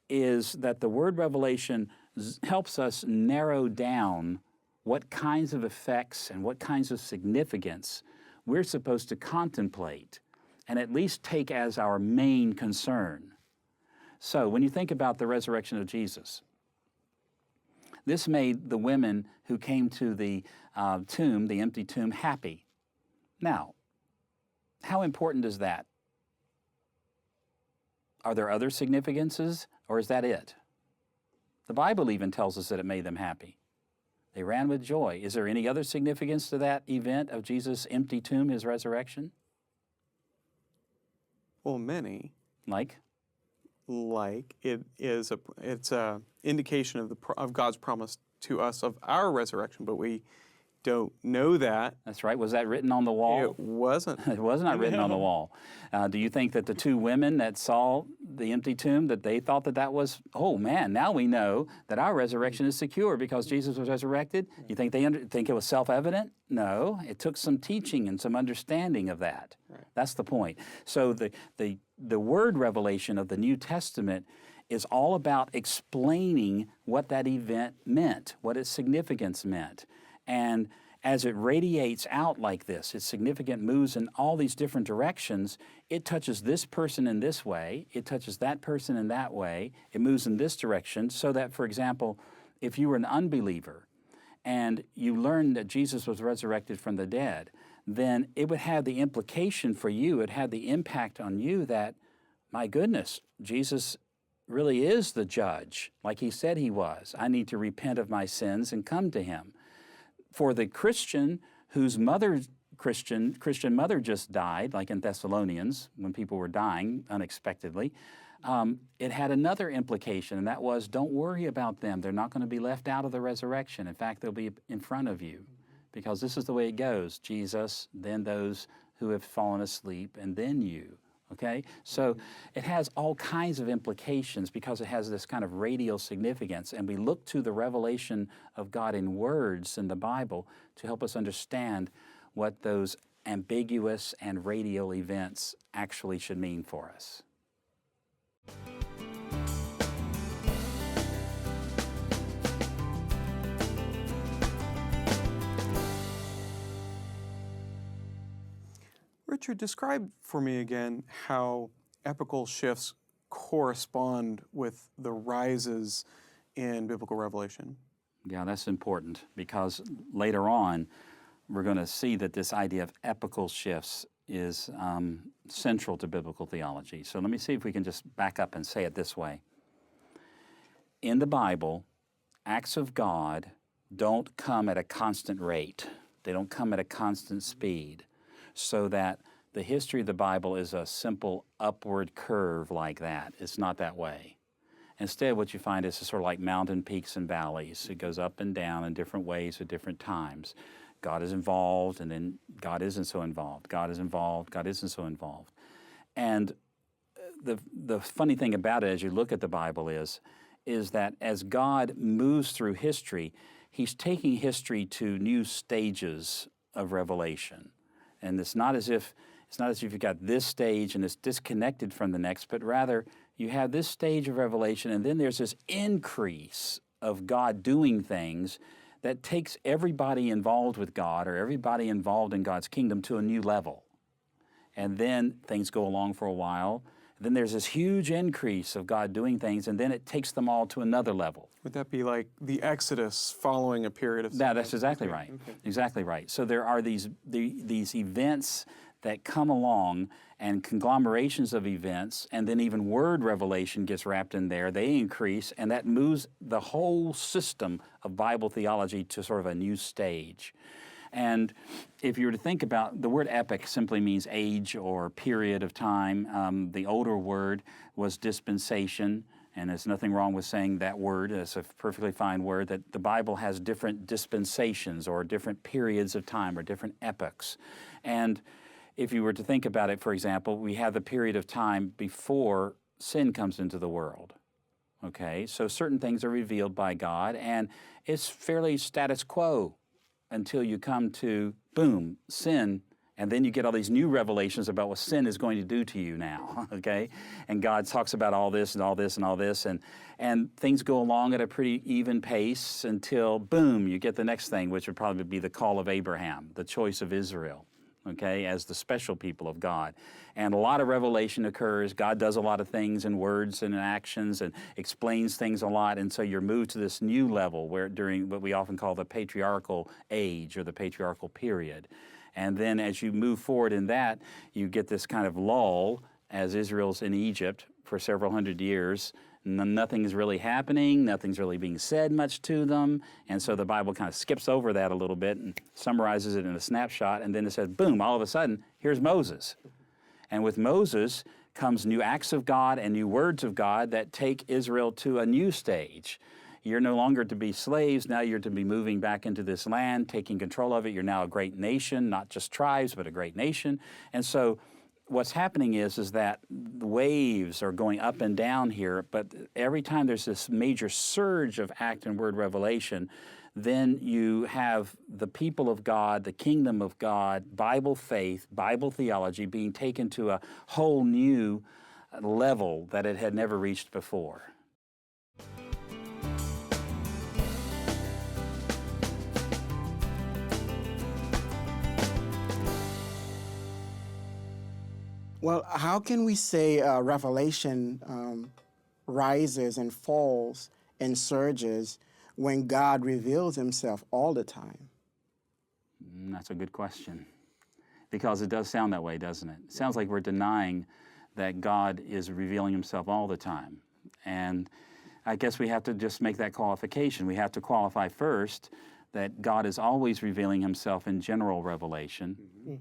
is that the word revelation helps us narrow down what kinds of effects and what kinds of significance we're supposed to contemplate and at least take as our main concern. So when you think about the resurrection of Jesus, this made the women who came to the tomb, the empty tomb, happy. Now, how important is that? Are there other significances, or is that it? The Bible even tells us that it made them happy. They ran with joy. Is there any other significance to that event of Jesus' empty tomb, his resurrection? Well, many. Like it's a indication of God's promise to us of our resurrection, but we don't know that. That's right. Was that written on the wall? It wasn't. It was not written on the wall. Do you think that the two women that saw the empty tomb, that they thought that that was, oh man, now we know that our resurrection is secure because Jesus was resurrected? You think they think it was self-evident? No, it took some teaching and some understanding of that. Right. That's the point. So the word revelation of the New Testament is all about explaining what that event meant, what its significance meant. And as it radiates out like this, its significant moves in all these different directions, it touches this person in this way, it touches that person in that way, it moves in this direction, so that, for example, if you were an unbeliever and you learned that Jesus was resurrected from the dead, then it would have the implication for you, it had the impact on you that, my goodness, Jesus really is the judge, like he said he was. I need to repent of my sins and come to him. For the Christian whose Christian mother just died, like in Thessalonians, when people were dying unexpectedly, it had another implication, and that was, don't worry about them. They're not going to be left out of the resurrection. In fact, they'll be in front of you, because this is the way it goes. Jesus, then those who have fallen asleep, and then you. Okay? So it has all kinds of implications because it has this kind of radial significance, and we look to the revelation of God in words in the Bible to help us understand what those ambiguous and radial events actually should mean for us. Richard, describe for me again how epical shifts correspond with the rises in biblical revelation. Yeah, that's important, because later on we're going to see that this idea of epical shifts is central to biblical theology. So let me see if we can just back up and say it this way. In the Bible, acts of God don't come at a constant rate. They don't come at a constant speed, so that the history of the Bible is a simple upward curve like that. It's not that way. Instead, what you find is sort of like mountain peaks and valleys. It goes up and down in different ways at different times. God is involved, and then God isn't so involved. God is involved, God isn't so involved. And the funny thing about it as you look at the Bible is that as God moves through history, he's taking history to new stages of revelation. And it's not as if you've got this stage and it's disconnected from the next, but rather you have this stage of revelation, and then there's this increase of God doing things that takes everybody involved with God or everybody involved in God's kingdom to a new level. And then things go along for a while. Then there's this huge increase of God doing things, and then it takes them all to another level. Would that be like the Exodus following a period of... That's exactly right. Okay. Exactly right. So there are these events that come along, and conglomerations of events, and then even word revelation gets wrapped in there. They increase, and that moves the whole system of Bible theology to sort of a new stage. And if you were to think about, the word epic simply means age or period of time. The older word was dispensation, and there's nothing wrong with saying that word. It's a perfectly fine word, that the Bible has different dispensations or different periods of time or different epochs. And if you were to think about it, for example, we have the period of time before sin comes into the world. Okay, so certain things are revealed by God, and it's fairly status quo until you come to, boom, sin, and then you get all these new revelations about what sin is going to do to you now, okay? And God talks about all this and all this and all this, and things go along at a pretty even pace until, boom, you get the next thing, which would probably be the call of Abraham, the choice of Israel, okay, as the special people of God. And a lot of revelation occurs. God does a lot of things in words and in actions and explains things a lot, and so you're moved to this new level where during what we often call the patriarchal age or the patriarchal period. And then as you move forward in that, you get this kind of lull, as Israel's in Egypt for several hundred years. Nothing is really happening, nothing's really being said much to them, and so the Bible kind of skips over that a little bit and summarizes it in a snapshot, and then it says, boom, all of a sudden, here's Moses. And with Moses comes new acts of God and new words of God that take Israel to a new stage. You're no longer to be slaves, now you're to be moving back into this land, taking control of it. You're now a great nation, not just tribes, but a great nation. And so what's happening is that the waves are going up and down here, but every time there's this major surge of act and word revelation, then you have the people of God, the kingdom of God, Bible faith, Bible theology being taken to a whole new level that it had never reached before. Well, how can we say Revelation rises and falls and surges when God reveals himself all the time? That's a good question, because it does sound that way, doesn't it? It sounds like we're denying that God is revealing himself all the time. And I guess we have to just make that qualification. We have to qualify first that God is always revealing himself in general revelation. Mm-hmm.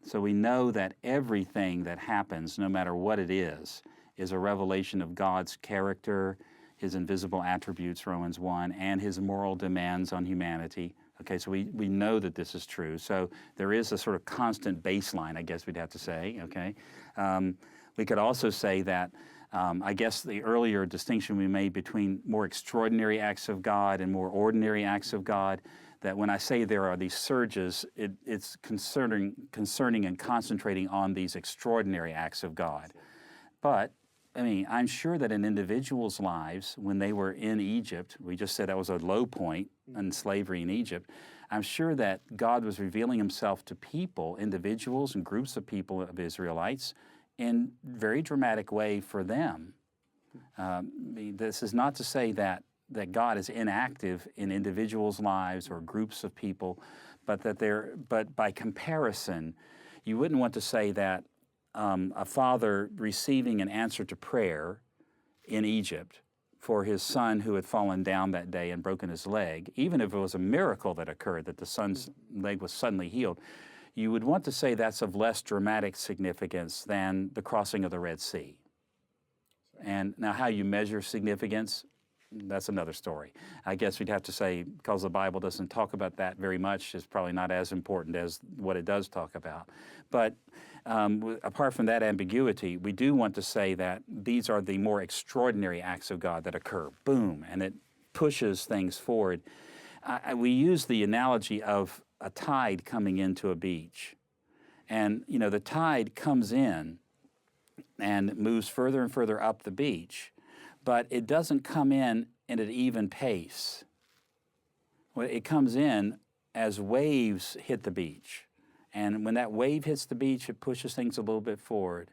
So we know that everything that happens, no matter what it is a revelation of God's character, his invisible attributes, Romans 1, and his moral demands on humanity. Okay, so we know that this is true. So there is a sort of constant baseline, I guess we'd have to say, okay? We could also say that, I guess the earlier distinction we made between more extraordinary acts of God and more ordinary acts of God, that when I say there are these surges, it's concerning and concentrating on these extraordinary acts of God. But, I mean, I'm sure that in individuals' lives, when they were in Egypt, we just said that was a low point in slavery in Egypt, I'm sure that God was revealing himself to people, individuals and groups of people, of Israelites, in very dramatic way for them. This is not to say that God is inactive in individuals' lives or groups of people, but by comparison, you wouldn't want to say that a father receiving an answer to prayer in Egypt for his son who had fallen down that day and broken his leg, even if it was a miracle that occurred, that the son's leg was suddenly healed, you would want to say that's of less dramatic significance than the crossing of the Red Sea. And now how you measure significance, that's another story. I guess we'd have to say, because the Bible doesn't talk about that very much, it's probably not as important as what it does talk about. But apart from that ambiguity, we do want to say that these are the more extraordinary acts of God that occur. Boom, and it pushes things forward. We use the analogy of a tide coming into a beach. And, you know, the tide comes in and moves further and further up the beach, but it doesn't come in at an even pace. Well, it comes in as waves hit the beach. And when that wave hits the beach, it pushes things a little bit forward,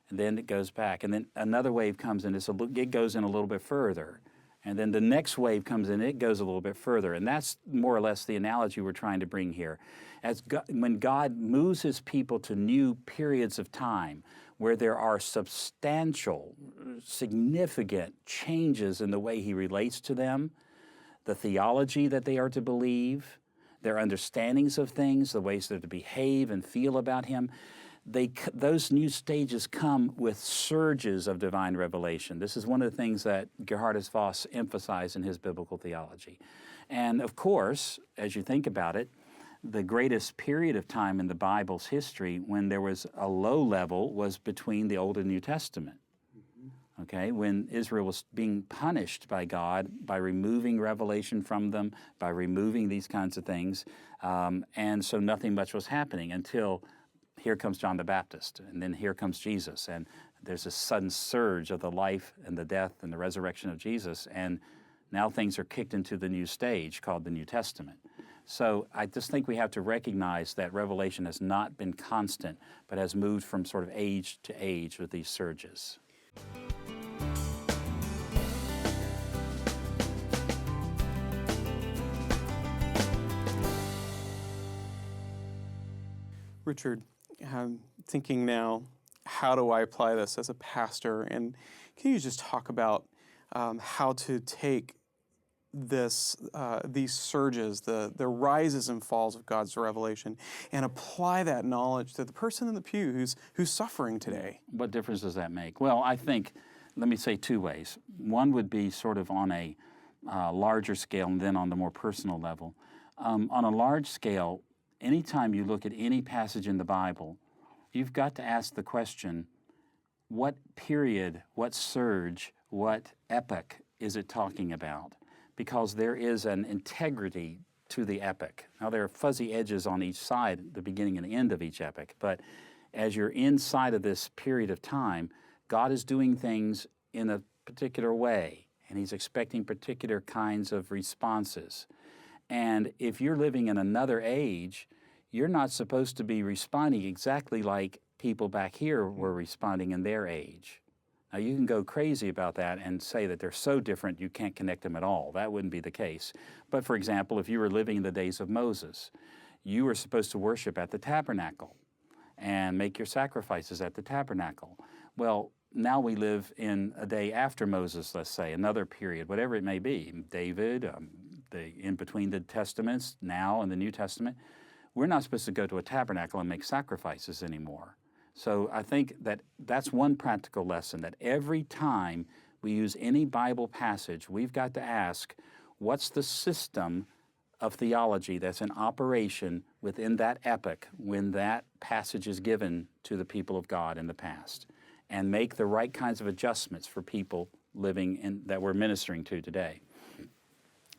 and then it goes back. And then another wave comes in, it goes in a little bit further. And then the next wave comes in, it goes a little bit further. And that's more or less the analogy we're trying to bring here. When God moves his people to new periods of time where there are substantial, significant changes in the way he relates to them, the theology that they are to believe, their understandings of things, the ways they're to behave and feel about him, those new stages come with surges of divine revelation. This is one of the things that Voss emphasized in his biblical theology. And of course, as you think about it, the greatest period of time in the Bible's history when there was a low level was between the Old and New Testament. Okay, when Israel was being punished by God by removing revelation from them, by removing these kinds of things, and so nothing much was happening until here comes John the Baptist, and then here comes Jesus, and there's a sudden surge of the life and the death and the resurrection of Jesus, and now things are kicked into the new stage called the New Testament. So I just think we have to recognize that revelation has not been constant, but has moved from sort of age to age with these surges. Richard, I'm thinking now how do I apply this as a pastor? And can you just talk about how to take these surges, the rises and falls of God's revelation, and apply that knowledge to the person in the pew who's suffering today? What difference does that make? Well, I think, let me say two ways. One would be sort of on a larger scale and then on the more personal level. On a large scale, anytime you look at any passage in the Bible, you've got to ask the question, what period, what surge, what epoch is it talking about? Because there is an integrity to the epoch. Now, there are fuzzy edges on each side, the beginning and the end of each epoch, but as you're inside of this period of time, God is doing things in a particular way, and He's expecting particular kinds of responses. And if you're living in another age, you're not supposed to be responding exactly like people back here were responding in their age. Now, you can go crazy about that and say that they're so different you can't connect them at all. That wouldn't be the case. But for example, if you were living in the days of Moses, you were supposed to worship at the tabernacle and make your sacrifices at the tabernacle. Well, now we live in a day after Moses, let's say, another period, whatever it may be. David, in between the Testaments, now in the New Testament, we're not supposed to go to a tabernacle and make sacrifices anymore. So I think that that's one practical lesson, that every time we use any Bible passage, we've got to ask, what's the system of theology that's in operation within that epoch when that passage is given to the people of God in the past, and make the right kinds of adjustments for people living in that we're ministering to today.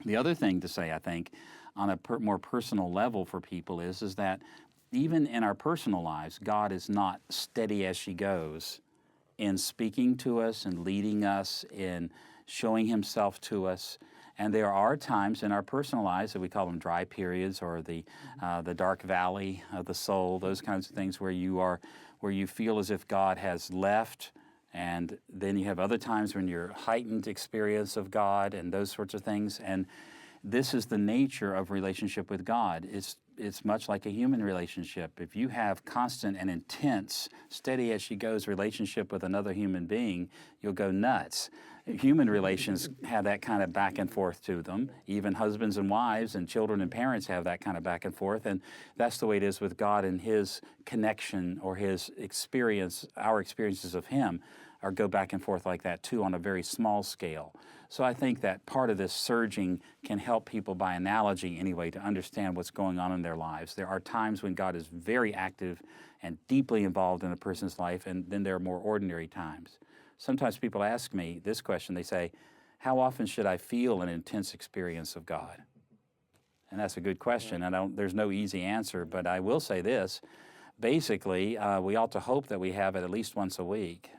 The other thing to say, I think, on a more personal level for people is that even in our personal lives, God is not steady as she goes in speaking to us and leading us, in showing Himself to us. And there are times in our personal lives that we call them dry periods, or the dark valley of the soul, those kinds of things where you feel as if God has left. And then you have other times when you're heightened experience of God and those sorts of things. And this is the nature of relationship with God. It's much like a human relationship. If you have constant and intense, steady as she goes relationship with another human being, you'll go nuts. Human relations have that kind of back and forth to them. Even husbands and wives and children and parents have that kind of back and forth. And that's the way it is with God and His connection, or His experience, our experiences of Him or go back and forth like that too on a very small scale. So I think that part of this surging can help people by analogy anyway to understand what's going on in their lives. There are times when God is very active and deeply involved in a person's life, and then there are more ordinary times. Sometimes people ask me this question, they say, how often should I feel an intense experience of God? And that's a good question. There's no easy answer, but I will say this. Basically, we ought to hope that we have it at least once a week.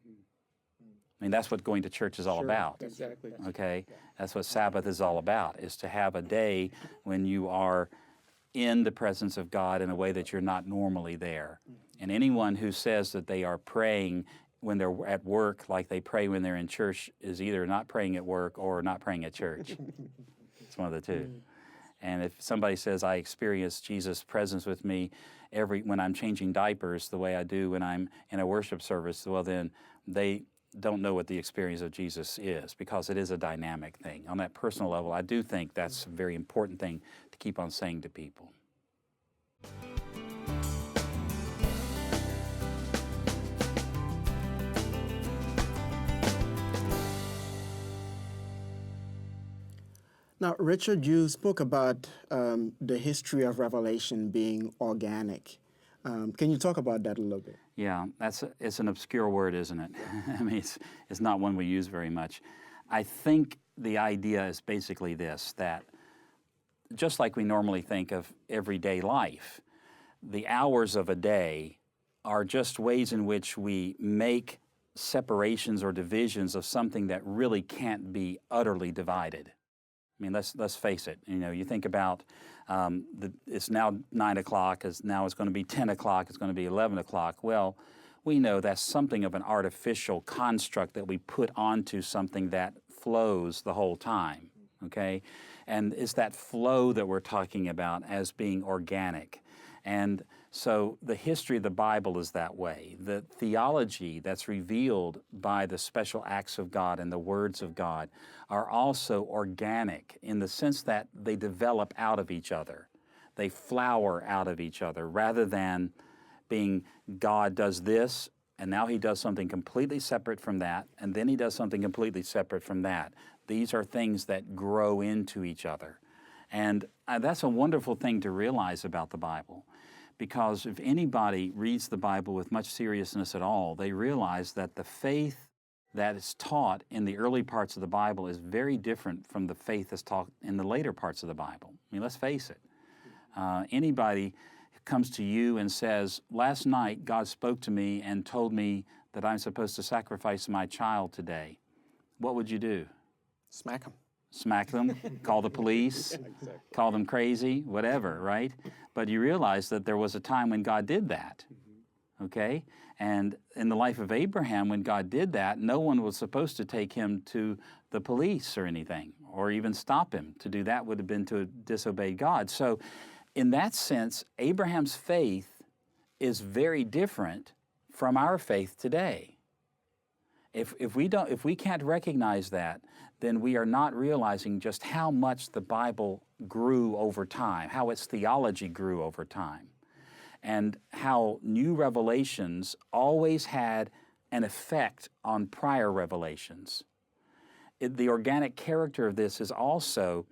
I mean, that's what going to church is all about. Exactly. Okay? That's what Sabbath is all about, is to have a day when you are in the presence of God in a way that you're not normally there. And anyone who says that they are praying when they're at work like they pray when they're in church is either not praying at work or not praying at church. It's one of the two. And if somebody says, I experience Jesus' presence with me when I'm changing diapers the way I do when I'm in a worship service, well then they don't know what the experience of Jesus is, because it is a dynamic thing. On that personal level, I do think that's a very important thing to keep on saying to people. Now, Richard, you spoke about the history of Revelation being organic. Can you talk about that a little bit? Yeah, it's an obscure word, isn't it? I mean, it's not one we use very much. I think the idea is basically this, that just like we normally think of everyday life, the hours of a day are just ways in which we make separations or divisions of something that really can't be utterly divided. I mean, let's face it. You know, you think about it's now 9 o'clock. Now it's going to be 10 o'clock. It's going to be 11 o'clock. Well, we know that's something of an artificial construct that we put onto something that flows the whole time. Okay, and it's that flow that we're talking about as being organic. And So the history of the Bible is that way. The theology that's revealed by the special acts of God and the words of God are also organic in the sense that they develop out of each other. They flower out of each other rather than being God does this and now he does something completely separate from that and then he does something completely separate from that. These are things that grow into each other. And that's a wonderful thing to realize about the Bible. Because if anybody reads the Bible with much seriousness at all, they realize that the faith that is taught in the early parts of the Bible is very different from the faith that's taught in the later parts of the Bible. I mean, let's face it. Anybody who comes to you and says, last night God spoke to me and told me that I'm supposed to sacrifice my child today, what would you do? Smack them. Smack them, call the police, call them crazy, whatever, right? But you realize that there was a time when God did that, okay? And in the life of Abraham, when God did that, no one was supposed to take him to the police or anything, or even stop him. To do that would have been to disobey God. So in that sense, Abraham's faith is very different from our faith today. If we can't recognize that, then we are not realizing just how much the Bible grew over time, how its theology grew over time, and how new revelations always had an effect on prior revelations. The organic character of this is also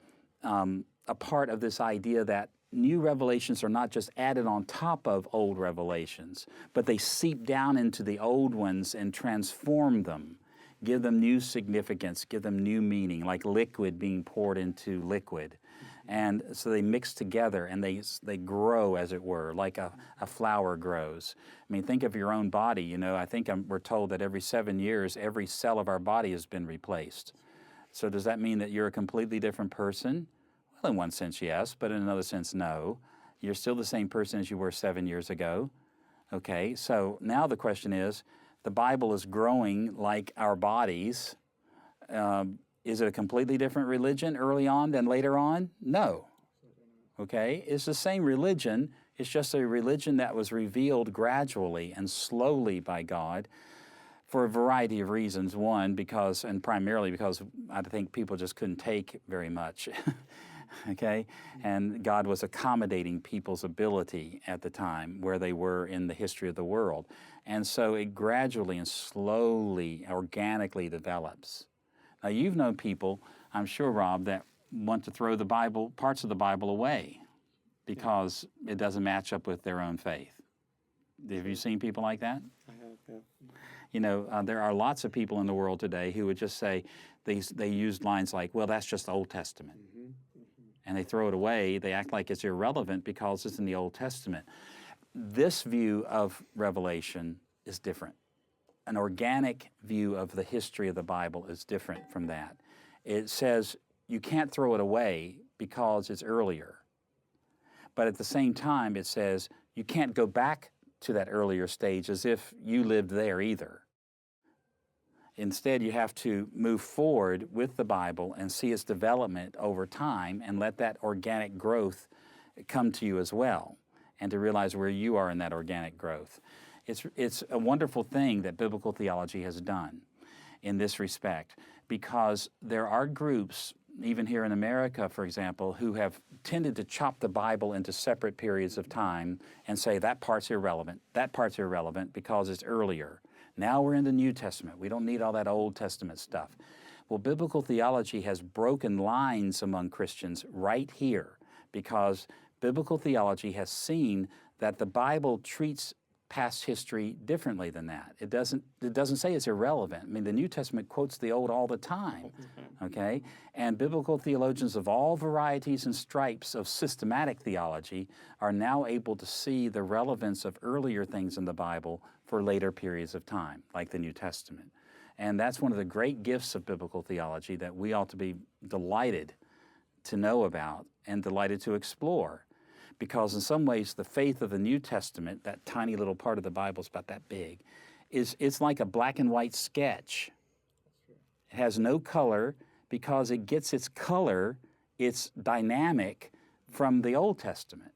a part of this idea that new revelations are not just added on top of old revelations, but they seep down into the old ones and transform them, give them new significance, give them new meaning, like liquid being poured into liquid. And so they mix together and they grow, as it were, like a flower grows. I mean, think of your own body. You know, I think we're told that every 7 years, every cell of our body has been replaced. So does that mean that you're a completely different person? Well, in one sense, yes, but in another sense, no. You're still the same person as you were 7 years ago. Okay, so now the question is, the Bible is growing like our bodies. Is it a completely different religion early on than later on? No. Okay, it's the same religion. It's just a religion that was revealed gradually and slowly by God for a variety of reasons. One, and primarily because I think people just couldn't take very much. Okay, and God was accommodating people's ability at the time where they were in the history of the world. And so it gradually and slowly, organically develops. Now, you've known people, I'm sure, Rob, that want to throw the Bible, parts of the Bible away because it doesn't match up with their own faith. Have you seen people like that? I have, yeah. You know, there are lots of people in the world today who would just say, they use lines like, well, that's just the Old Testament. And they throw it away. They act like it's irrelevant because it's in the Old Testament. This view of Revelation is different. An organic view of the history of the Bible is different from that. It says you can't throw it away because it's earlier. But at the same time, it says you can't go back to that earlier stage as if you lived there either. Instead, you have to move forward with the Bible and see its development over time and let that organic growth come to you as well, and to realize where you are in that organic growth. It's a wonderful thing that biblical theology has done in this respect, because there are groups, even here in America, for example, who have tended to chop the Bible into separate periods of time and say that part's irrelevant because it's earlier. Now we're in the New Testament. We don't need all that Old Testament stuff. Well, biblical theology has broken lines among Christians right here, because biblical theology has seen that the Bible treats past history differently than that. It doesn't say it's irrelevant. I mean, the New Testament quotes the Old all the time, okay? And biblical theologians of all varieties and stripes of systematic theology are now able to see the relevance of earlier things in the Bible for later periods of time, like the New Testament. And that's one of the great gifts of biblical theology that we ought to be delighted to know about and delighted to explore. Because in some ways, the faith of the New Testament, that tiny little part of the Bible is about that big, it's like a black and white sketch. It has no color because it gets its color, its dynamic, from the Old Testament.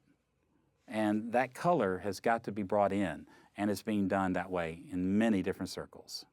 And that color has got to be brought in, and it's being done that way in many different circles.